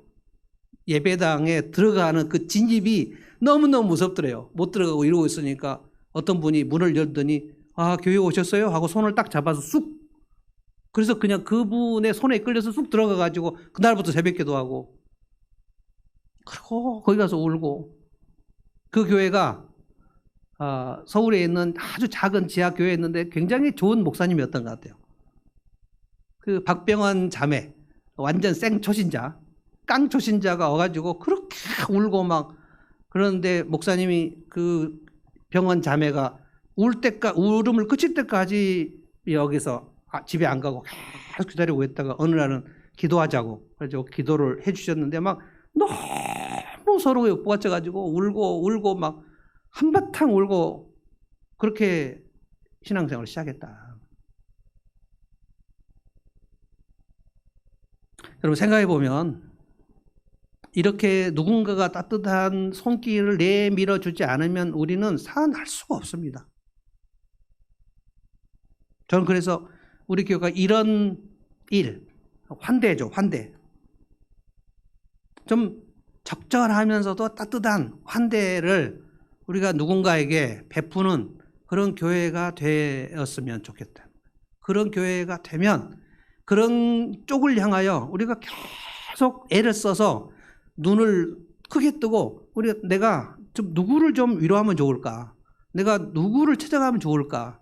예배당에 들어가는 그 진입이 너무너무 무섭더래요. 못 들어가고 이러고 있으니까 어떤 분이 문을 열더니 아 교회 오셨어요? 하고 손을 딱 잡아서 쑥, 그래서 그냥 그분의 손에 끌려서 쑥 들어가가지고 그날부터 새벽 기도하고 그리고 거기 가서 울고, 그 교회가 서울에 있는 아주 작은 지하 교회였는데 굉장히 좋은 목사님이었던 것 같아요. 그 박병원 자매, 완전 생 초신자, 깡 초신자가 와가지고 그렇게 울고 막 그러는데 목사님이 그 병원 자매가 울음을 그칠 때까지 여기서 집에 안 가고 계속 기다리고 있다가 어느 날은 기도하자고 그래서 기도를 해주셨는데 막 너무 서로 욕보아쳐가지고 울고 막 한바탕 울고 그렇게 신앙생활을 시작했다. 여러분 생각해보면 이렇게 누군가가 따뜻한 손길을 내밀어 주지 않으면 우리는 살아날 수가 없습니다. 저는 그래서 우리 교회가 이런 일, 환대죠, 환대. 좀 적절하면서도 따뜻한 환대를 우리가 누군가에게 베푸는 그런 교회가 되었으면 좋겠다. 그런 교회가 되면 그런 쪽을 향하여 우리가 계속 애를 써서 눈을 크게 뜨고 내가 좀 누구를 좀 위로하면 좋을까? 내가 누구를 찾아가면 좋을까?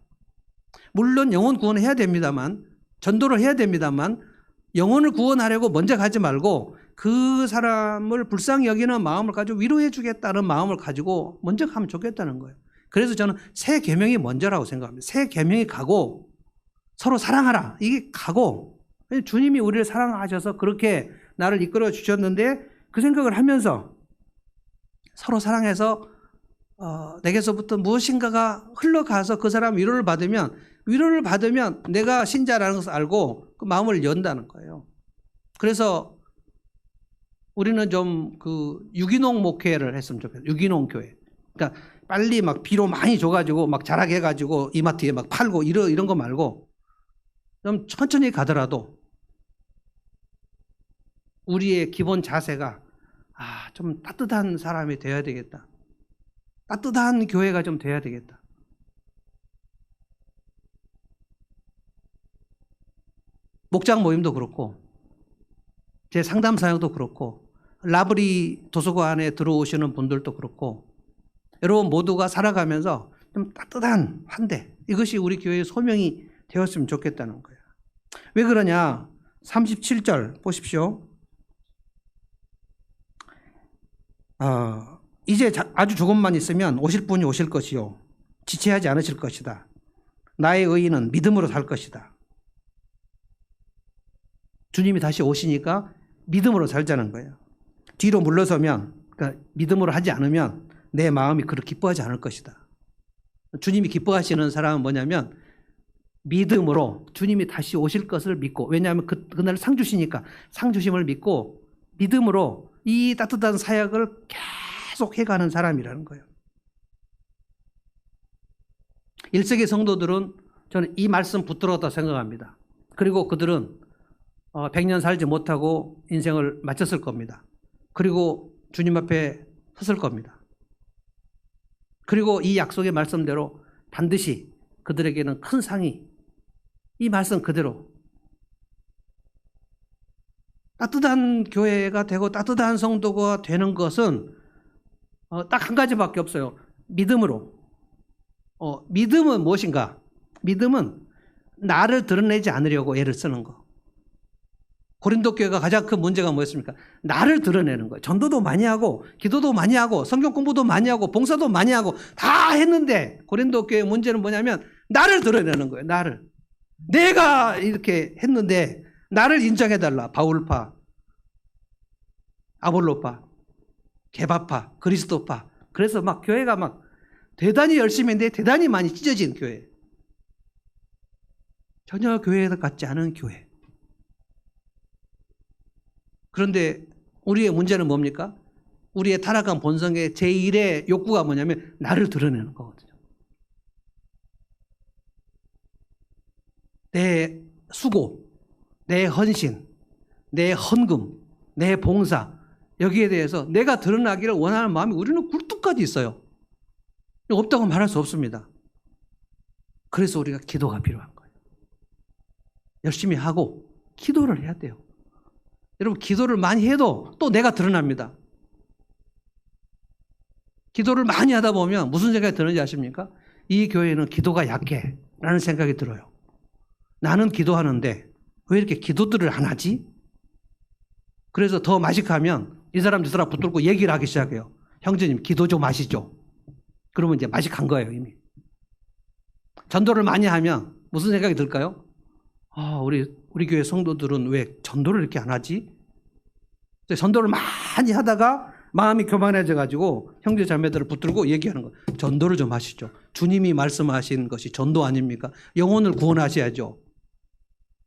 물론 영혼 구원을 해야 됩니다만, 전도를 해야 됩니다만, 영혼을 구원하려고 먼저 가지 말고 그 사람을 불쌍히 여기는 마음을 가지고 위로해 주겠다는 마음을 가지고 먼저 가면 좋겠다는 거예요. 그래서 저는 새 계명이 먼저라고 생각합니다. 새 계명이 가고 서로 사랑하라. 이게 가고, 주님이 우리를 사랑하셔서 그렇게 나를 이끌어 주셨는데 그 생각을 하면서 서로 사랑해서 내게서부터 무엇인가가 흘러가서 그 사람 위로를 받으면 내가 신자라는 것을 알고 그 마음을 연다는 거예요. 그래서 우리는 좀 그 유기농 목회를 했으면 좋겠어요. 유기농 교회. 그러니까 빨리 막 비료 많이 줘가지고 막 자라게 해가지고 이마트에 막 팔고 이런 거 말고 좀 천천히 가더라도 우리의 기본 자세가 좀 따뜻한 사람이 되어야 되겠다. 따뜻한 교회가 좀 돼야 되겠다. 목장 모임도 그렇고 제 상담 사역도 그렇고 라브리 도서관에 들어오시는 분들도 그렇고 여러분 모두가 살아가면서 좀 따뜻한 환대, 이것이 우리 교회의 소명이 되었으면 좋겠다는 거예요. 왜 그러냐? 37절 보십시오. 이제 아주 조금만 있으면 오실 분이 오실 것이요 지체하지 않으실 것이다. 나의 의인은 믿음으로 살 것이다. 주님이 다시 오시니까 믿음으로 살자는 거예요. 뒤로 물러서면, 그러니까 믿음으로 하지 않으면 내 마음이 그렇게 기뻐하지 않을 것이다. 주님이 기뻐하시는 사람은 뭐냐면 믿음으로 주님이 다시 오실 것을 믿고, 왜냐하면 그날 상 주시니까 상 주심을 믿고 믿음으로 이 따뜻한 사역을 계속 해가는 사람이라는 거예요. 1세기 성도들은 저는 이 말씀 붙들었다 생각합니다. 그리고 그들은 100년 살지 못하고 인생을 마쳤을 겁니다. 그리고 주님 앞에 섰을 겁니다. 그리고 이 약속의 말씀대로 반드시 그들에게는 큰 상이, 이 말씀 그대로 따뜻한 교회가 되고 따뜻한 성도가 되는 것은 딱 한 가지밖에 없어요. 믿음으로. 믿음은 무엇인가? 믿음은 나를 드러내지 않으려고 애를 쓰는 거. 고린도 교회가 가장 큰 문제가 뭐였습니까? 나를 드러내는 거예요. 전도도 많이 하고 기도도 많이 하고 성경 공부도 많이 하고 봉사도 많이 하고 다 했는데 고린도 교회의 문제는 뭐냐면 나를 드러내는 거예요. 나를. 내가 이렇게 했는데 나를 인정해달라. 바울파, 아볼로파, 게바파, 그리스도파. 그래서 막 교회가 막 대단히 열심히 했는데 대단히 많이 찢어진 교회. 전혀 교회 같지 않은 교회. 그런데 우리의 문제는 뭡니까? 우리의 타락한 본성의 제1의 욕구가 뭐냐면 나를 드러내는 거거든요. 내 수고, 내 헌신, 내 헌금, 내 봉사, 여기에 대해서 내가 드러나기를 원하는 마음이 우리는 굴뚝까지 있어요. 없다고 말할 수 없습니다. 그래서 우리가 기도가 필요한 거예요. 열심히 하고 기도를 해야 돼요. 여러분, 기도를 많이 해도 또 내가 드러납니다. 기도를 많이 하다 보면 무슨 생각이 드는지 아십니까? 이 교회는 기도가 약해 라는 생각이 들어요. 나는 기도하는데 왜 이렇게 기도들을 안 하지? 그래서 더 마식하면 이 사람 저 사람 붙들고 얘기를 하기 시작해요. 형제님 기도 좀 하시죠. 그러면 이제 마식한 거예요, 이미. 전도를 많이 하면 무슨 생각이 들까요? 우리 교회 성도들은 왜 전도를 이렇게 안 하지? 전도를 많이 하다가 마음이 교만해져 가지고 형제 자매들을 붙들고 얘기하는 거예요. 전도를 좀 하시죠. 주님이 말씀하신 것이 전도 아닙니까? 영혼을 구원하셔야죠.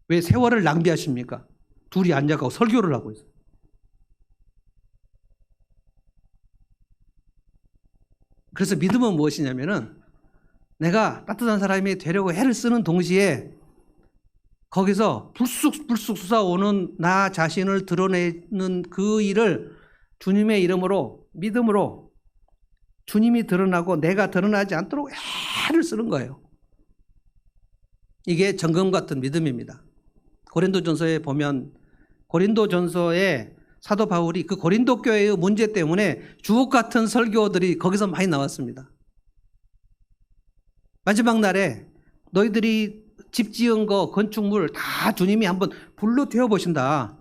왜 세월을 낭비하십니까? 둘이 앉아가고 설교를 하고 있어요. 그래서 믿음은 무엇이냐면은 내가 따뜻한 사람이 되려고 애를 쓰는 동시에 거기서 불쑥불쑥 솟아오는 나 자신을 드러내는 그 일을 주님의 이름으로, 믿음으로 주님이 드러나고 내가 드러나지 않도록 애를 쓰는 거예요. 이게 정금 같은 믿음입니다. 고린도전서에 보면 고린도전서에 사도 바울이 그 고린도 교회의 문제 때문에 주옥 같은 설교들이 거기서 많이 나왔습니다. 마지막 날에 너희들이 집 지은 거, 건축물 다 주님이 한번 불로 태워보신다.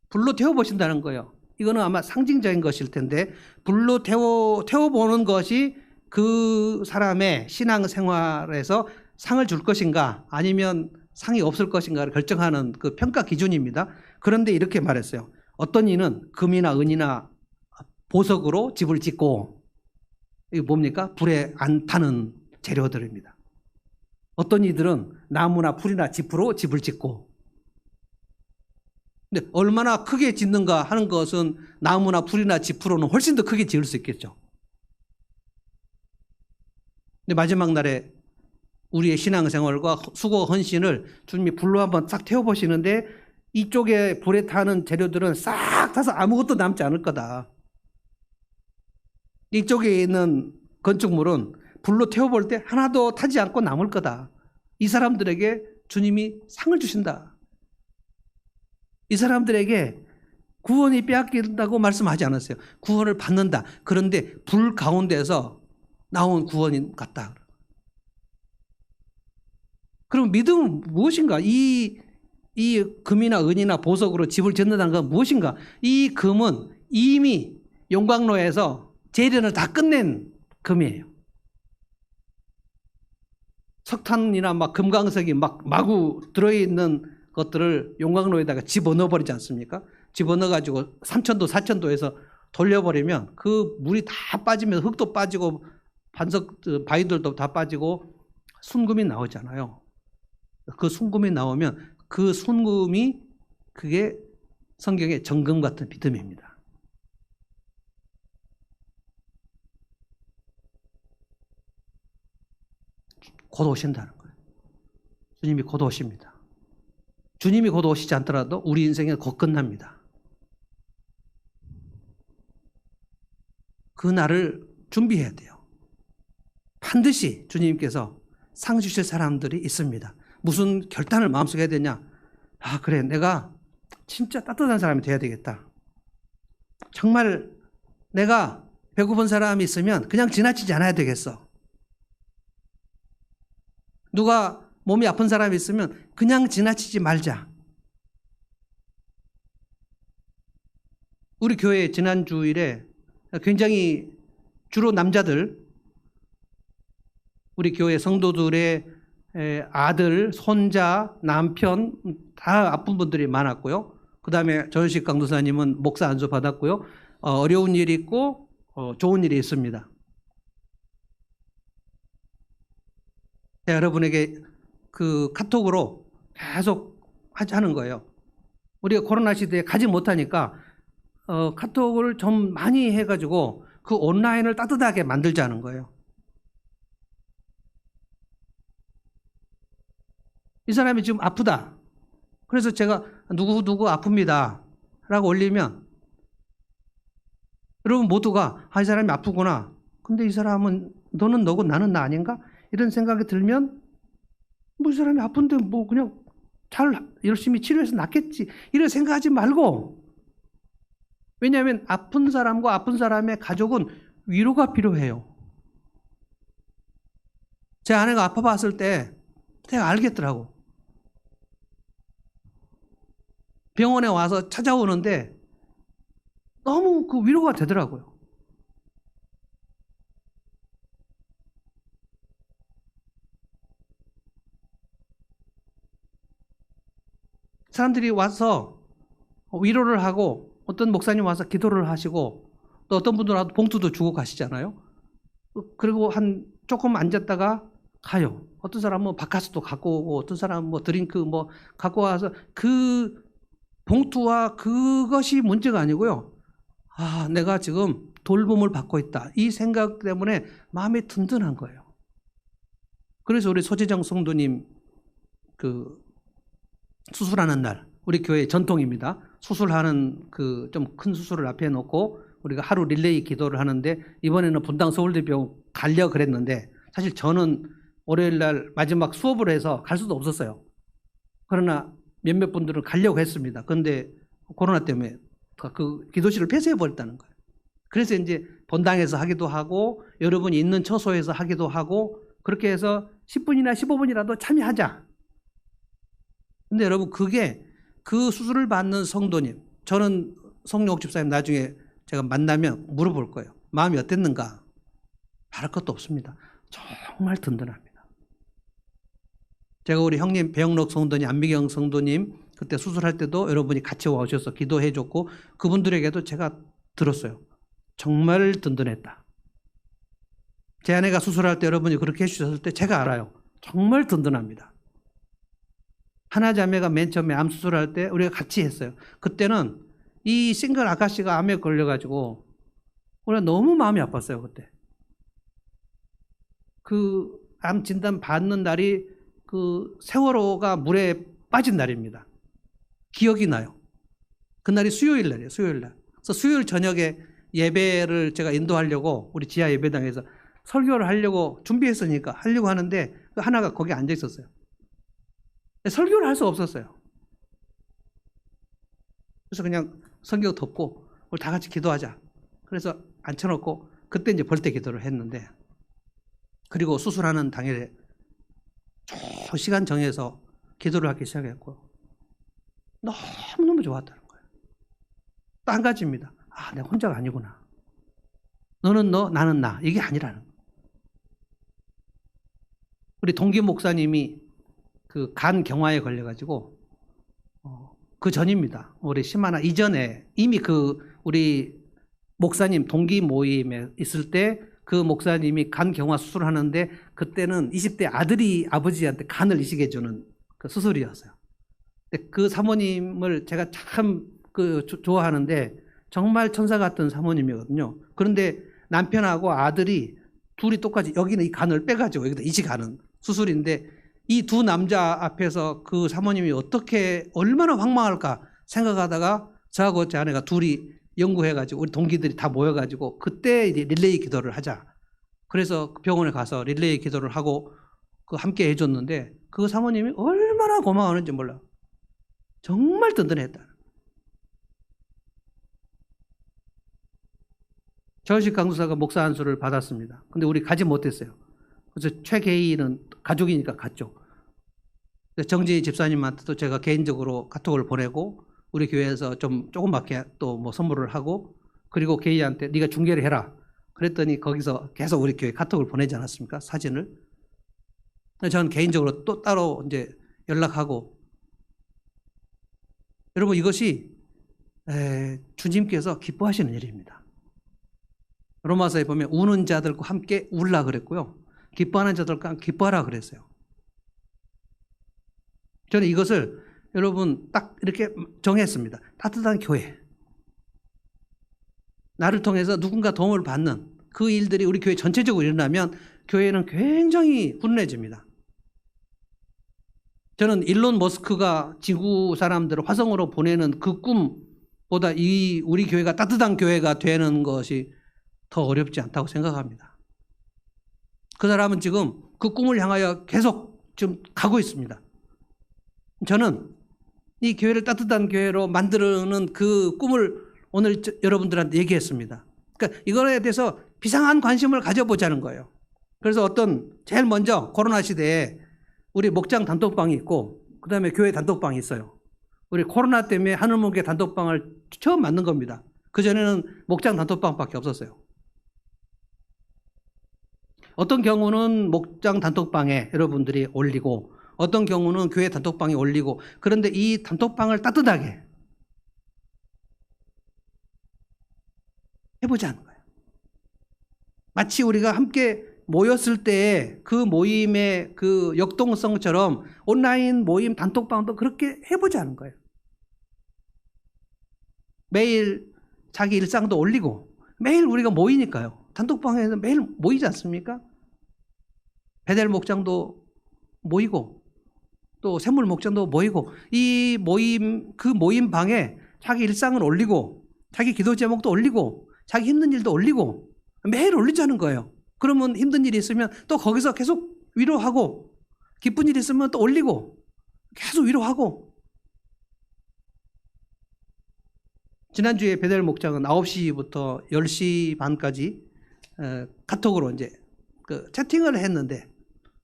불로 태워보신다는 거예요. 이거는 아마 상징적인 것일 텐데 불로 태워보는 것이 그 사람의 신앙생활에서 상을 줄 것인가 아니면 상이 없을 것인가를 결정하는 그 평가 기준입니다. 그런데 이렇게 말했어요. 어떤 이는 금이나 은이나 보석으로 집을 짓고, 이게 뭡니까? 불에 안 타는 재료들입니다. 어떤 이들은 나무나 풀이나 짚으로 집을 짓고, 근데 얼마나 크게 짓는가 하는 것은 나무나 풀이나 짚으로는 훨씬 더 크게 지을 수 있겠죠. 근데 마지막 날에 우리의 신앙생활과 수고 헌신을 주님이 불로 한번 싹 태워보시는데 이쪽에 불에 타는 재료들은 싹 타서 아무것도 남지 않을 거다. 이쪽에 있는 건축물은 불로 태워볼 때 하나도 타지 않고 남을 거다. 이 사람들에게 주님이 상을 주신다. 이 사람들에게 구원이 빼앗긴다고 말씀하지 않았어요. 구원을 받는다. 그런데 불 가운데서 나온 구원인 같다. 그럼 믿음은 무엇인가? 이 금이나 은이나 보석으로 집을 짓는다는 건 무엇인가? 이 금은 이미 용광로에서 재련을 다 끝낸 금이에요. 석탄이나 막 금강석이 막 마구 들어있는 것들을 용광로에다가 집어넣어버리지 않습니까? 집어넣어가지고 3,000도, 4,000도에서 돌려버리면 그 물이 다 빠지면서 흙도 빠지고 반석 바위들도 다 빠지고 순금이 나오잖아요. 그 순금이 나오면 그 순금이 그게 성경의 정금 같은 믿음입니다. 곧 오신다는 거예요. 주님이 곧 오십니다. 주님이 곧 오시지 않더라도 우리 인생은 곧 끝납니다. 그 날을 준비해야 돼요. 반드시 주님께서 상 주실 사람들이 있습니다. 무슨 결단을 마음속에 해야 되냐? 아, 그래, 내가 진짜 따뜻한 사람이 돼야 되겠다. 정말 내가 배고픈 사람이 있으면 그냥 지나치지 않아야 되겠어. 누가 몸이 아픈 사람이 있으면 그냥 지나치지 말자. 우리 교회 지난 주일에 굉장히 주로 남자들, 우리 교회 성도들의 아들, 손자, 남편 다 아픈 분들이 많았고요. 그 다음에 전식 강도사님은 목사 안수 받았고요. 어려운 일이 있고 좋은 일이 있습니다. 여러분에게 그 카톡으로 계속 하는 거예요. 우리가 코로나 시대에 가지 못하니까 카톡을 좀 많이 해가지고 그 온라인을 따뜻하게 만들자는 거예요. 이 사람이 지금 아프다. 그래서 제가 누구 아픕니다 라고 올리면 여러분 모두가 이 사람이 아프구나. 근데 이 사람은 너는 너고 나는 나 아닌가? 이런 생각이 들면 뭐 이 사람이 아픈데 뭐 그냥 잘 열심히 치료해서 낫겠지. 이런 생각하지 말고, 왜냐하면 아픈 사람과 아픈 사람의 가족은 위로가 필요해요. 제 아내가 아파봤을 때 제가 알겠더라고. 병원에 와서 찾아오는데 너무 그 위로가 되더라고요. 사람들이 와서 위로를 하고 어떤 목사님 와서 기도를 하시고 또 어떤 분들은 와서 봉투도 주고 가시잖아요. 그리고 한 조금 앉았다가 가요. 어떤 사람은 바카스도 갖고 오고 어떤 사람은 뭐 드링크 뭐 갖고 와서 그 봉투와 그것이 문제가 아니고요. 아, 내가 지금 돌봄을 받고 있다. 이 생각 때문에 마음이 든든한 거예요. 그래서 우리 소재정 성도님 그 수술하는 날, 우리 교회 전통입니다. 수술하는 그 좀 큰 수술을 앞에 놓고 우리가 하루 릴레이 기도를 하는데 이번에는 분당 서울대병원 가려 그랬는데 사실 저는 월요일 날 마지막 수업을 해서 갈 수도 없었어요. 그러나 몇몇 분들은 가려고 했습니다. 그런데 코로나 때문에 그 기도실을 폐쇄해 버렸다는 거예요. 그래서 이제 본당에서 하기도 하고 여러분이 있는 처소에서 하기도 하고 그렇게 해서 10분이나 15분이라도 참여하자. 근데 여러분 그게 그 수술을 받는 성도님, 저는 성령옥 집사님 나중에 제가 만나면 물어볼 거예요. 마음이 어땠는가? 말할 것도 없습니다. 정말 든든합니다. 제가 우리 형님 배영록 성도님, 안미경 성도님 그때 수술할 때도 여러분이 같이 와주셔서 기도해 줬고 그분들에게도 제가 들었어요. 정말 든든했다. 제 아내가 수술할 때 여러분이 그렇게 해주셨을 때 제가 알아요. 정말 든든합니다. 하나자매가 맨 처음에 암 수술할 때 우리가 같이 했어요. 그때는 이 싱글 아가씨가 암에 걸려가지고 우리가 너무 마음이 아팠어요. 그때 그 암 진단 받는 날이 그 세월호가 물에 빠진 날입니다. 기억이 나요. 그날이 수요일 날이에요. 수요일 날. 그래서 수요일 저녁에 예배를 제가 인도하려고 우리 지하 예배당에서 설교를 하려고 준비했으니까 하려고 하는데 그 하나가 거기 앉아 있었어요. 설교를 할 수 없었어요. 그래서 그냥 설교 덮고 우리 다 같이 기도하자. 그래서 앉혀놓고 그때 이제 벌떼 기도를 했는데 그리고 수술하는 당일에 시간 정해서 기도를 하기 시작했고 너무너무 좋았다는 거예요. 또 한 가지입니다. 아, 내가 혼자가 아니구나. 너는 너, 나는 나. 이게 아니라는 거예요. 우리 동기 목사님이 그 간 경화에 걸려가지고 그 전입니다. 우리 심하나 이전에 이미 그 우리 목사님 동기 모임에 있을 때 그 목사님이 간 경화 수술을 하는데 그때는 20대 아들이 아버지한테 간을 이식해 주는 그 수술이었어요. 근데 그 사모님을 제가 참 그 좋아하는데 정말 천사 같은 사모님이거든요. 그런데 남편하고 아들이 둘이 똑같이 여기는 이 간을 빼가지고 여기다 이식하는 수술인데 이 두 남자 앞에서 그 사모님이 어떻게 얼마나 황망할까 생각하다가 저하고 제 아내가 둘이 연구해가지고 우리 동기들이 다 모여가지고 그때 이제 릴레이 기도를 하자. 그래서 병원에 가서 릴레이 기도를 하고 그 함께 해줬는데 그 사모님이 얼마나 고마워하는지 몰라. 정말 든든했다. 저식 강도사가 목사 안수를 받았습니다. 근데 우리 가지 못했어요. 그래서 최계희는 가족이니까 갔죠. 정진희 집사님한테도 제가 개인적으로 카톡을 보내고 우리 교회에서 좀 조그맣게 또 뭐 선물을 하고 그리고 계희한테 네가 중계를 해라. 그랬더니 거기서 계속 우리 교회 카톡을 보내지 않았습니까? 사진을. 저는 개인적으로 또 따로 이제 연락하고 여러분 이것이 주님께서 기뻐하시는 일입니다. 로마서에 보면 우는 자들과 함께 울라 그랬고요. 기뻐하는 자들과 함께 기뻐하라 그랬어요. 저는 이것을 여러분 딱 이렇게 정했습니다. 따뜻한 교회. 나를 통해서 누군가 도움을 받는 그 일들이 우리 교회 전체적으로 일어나면 교회는 굉장히 훈훈해집니다. 저는 일론 머스크가 지구 사람들을 화성으로 보내는 그 꿈보다 우리 교회가 따뜻한 교회가 되는 것이 더 어렵지 않다고 생각합니다. 그 사람은 지금 그 꿈을 향하여 계속 좀 가고 있습니다. 저는 이 교회를 따뜻한 교회로 만드는 그 꿈을 오늘 여러분들한테 얘기했습니다. 그러니까 이거에 대해서 비상한 관심을 가져보자는 거예요. 그래서 제일 먼저 코로나 시대에 우리 목장 단톡방이 있고 그 다음에 교회 단톡방이 있어요. 우리 코로나 때문에 하늘문교회 단톡방을 처음 만든 겁니다. 그전에는 목장 단톡방밖에 없었어요. 어떤 경우는 목장 단톡방에 여러분들이 올리고 어떤 경우는 교회 단톡방에 올리고 그런데 이 단톡방을 따뜻하게 해보자는 거예요. 마치 우리가 함께 모였을 때 그 모임의 그 역동성처럼 온라인 모임 단톡방도 그렇게 해보자는 거예요. 매일 자기 일상도 올리고 매일 우리가 모이니까요. 단톡방에서 매일 모이지 않습니까? 베델 목장도 모이고 또 샘물 목장도 모이고 이 모임 그 모임 방에 자기 일상을 올리고 자기 기도 제목도 올리고 자기 힘든 일도 올리고 매일 올리자는 거예요. 그러면 힘든 일이 있으면 또 거기서 계속 위로하고 기쁜 일이 있으면 또 올리고 계속 위로하고. 지난주에 베델 목장은 9시부터 10시 반까지 카톡으로 이제 그 채팅을 했는데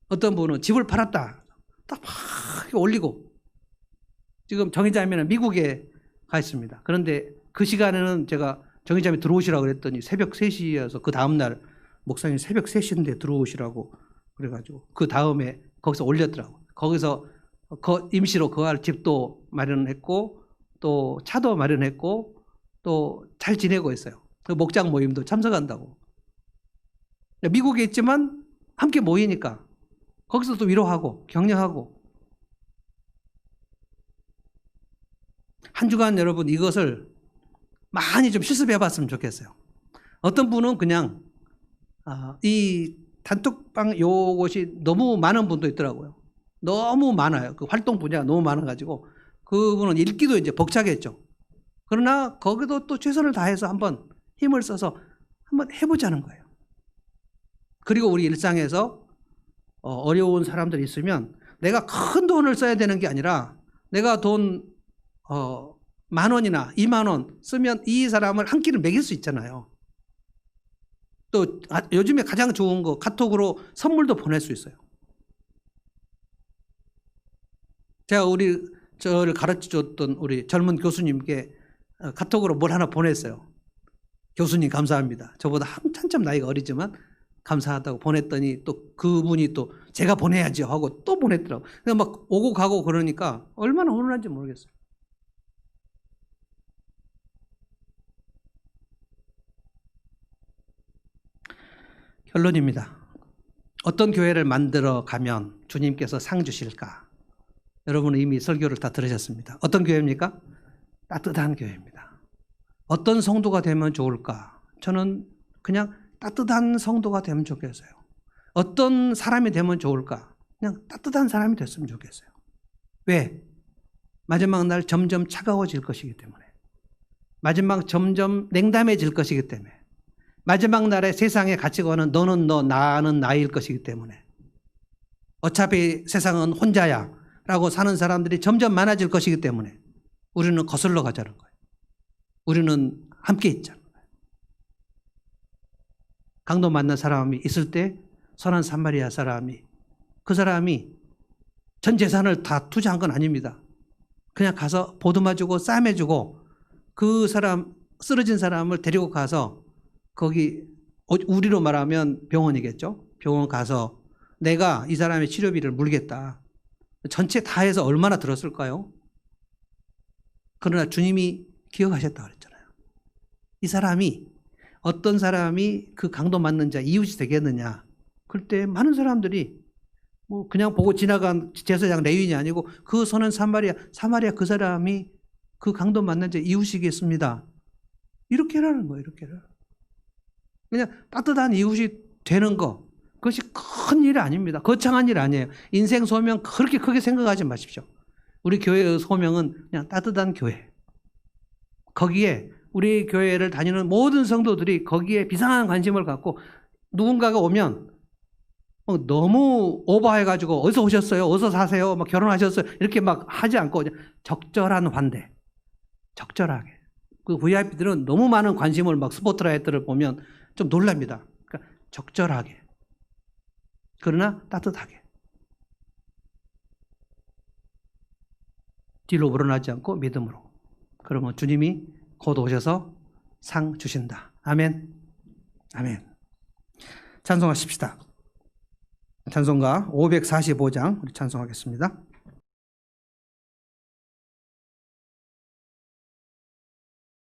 어떤 분은 집을 팔았다 딱 막 올리고 지금 정의자매는 미국에 가 있습니다. 그런데 그 시간에는 제가 정의자매 들어오시라고 그랬더니 새벽 3시여서 그 다음날 목사님 새벽 3시인데 들어오시라고 그래가지고 그 다음에 거기서 올렸더라고요. 거기서 임시로 거할 집도 마련했고 또 차도 마련했고 또 잘 지내고 있어요. 그 목장 모임도 참석한다고. 미국에 있지만 함께 모이니까 거기서 또 위로하고 격려하고. 한 주간 여러분 이것을 많이 좀 실습해 봤으면 좋겠어요. 어떤 분은 그냥 이 단톡방 요것이 너무 많은 분도 있더라고요. 너무 많아요. 그 활동 분야가 너무 많아가지고 그분은 읽기도 이제 벅차겠죠. 그러나 거기도 또 최선을 다해서 한번 힘을 써서 한번 해보자는 거예요. 그리고 우리 일상에서 어려운 사람들이 있으면 내가 큰 돈을 써야 되는 게 아니라 내가 돈 10,000원이나 20,000원 쓰면 이 사람을 한 끼를 먹일 수 있잖아요. 또 요즘에 가장 좋은 거 카톡으로 선물도 보낼 수 있어요. 제가 저를 가르쳐줬던 우리 젊은 교수님께 카톡으로 뭘 하나 보냈어요. 교수님 감사합니다. 저보다 한참 나이가 어리지만 감사하다고 보냈더니 또 그분이 또 제가 보내야지 하고 또 보냈더라고요. 그냥 막 오고 가고 그러니까 얼마나 훈훈한지 모르겠어요. 결론입니다. 어떤 교회를 만들어 가면 주님께서 상 주실까? 여러분은 이미 설교를 다 들으셨습니다. 어떤 교회입니까? 따뜻한 교회입니다. 어떤 성도가 되면 좋을까? 저는 그냥 따뜻한 성도가 되면 좋겠어요. 어떤 사람이 되면 좋을까? 그냥 따뜻한 사람이 됐으면 좋겠어요. 왜? 마지막 날 점점 차가워질 것이기 때문에. 마지막 점점 냉담해질 것이기 때문에. 마지막 날에 세상의 가치관은 너는 너, 나는 나일 것이기 때문에. 어차피 세상은 혼자야 라고 사는 사람들이 점점 많아질 것이기 때문에. 우리는 거슬러 가자는 거예요. 우리는 함께 있자는 거예요. 강도 만난 사람이 있을 때 선한 사마리아 사람이, 그 사람이 전 재산을 다 투자한 건 아닙니다. 그냥 가서 보듬어주고 싸매주고 그 사람, 쓰러진 사람을 데리고 가서 거기, 우리로 말하면 병원이겠죠. 병원 가서 내가 이 사람의 치료비를 물겠다. 전체 다 해서 얼마나 들었을까요? 그러나 주님이 기억하셨다고 그랬잖아요. 이 사람이, 어떤 사람이 그 강도 맞는 자 이웃이 되겠느냐. 그럴 때 많은 사람들이 뭐 그냥 보고 지나간 제사장 레위인이 아니고 그 선한 사마리아 그 사람이 그 강도 맞는 자 이웃이겠습니다. 이렇게 하라는 거예요. 이렇게 하라. 그냥 따뜻한 이웃이 되는 거, 그것이 큰 일이 아닙니다. 거창한 일 아니에요. 인생 소명 그렇게 크게 생각하지 마십시오. 우리 교회의 소명은 그냥 따뜻한 교회. 거기에 우리 교회를 다니는 모든 성도들이 거기에 비상한 관심을 갖고 누군가가 오면 너무 오버해가지고 어디서 오셨어요? 어디서 사세요? 막 결혼하셨어요? 이렇게 막 하지 않고 적절한 환대. 적절하게. 그 VIP들은 너무 많은 관심을 막 스포트라이트를 보면 좀 놀랍니다. 그러니까 적절하게. 그러나 따뜻하게. 뒤로 물러나지 않고 믿음으로. 그러면 주님이 곧 오셔서 상 주신다. 아멘. 아멘. 찬송하십시다. 찬송가 545장 우리 찬송하겠습니다.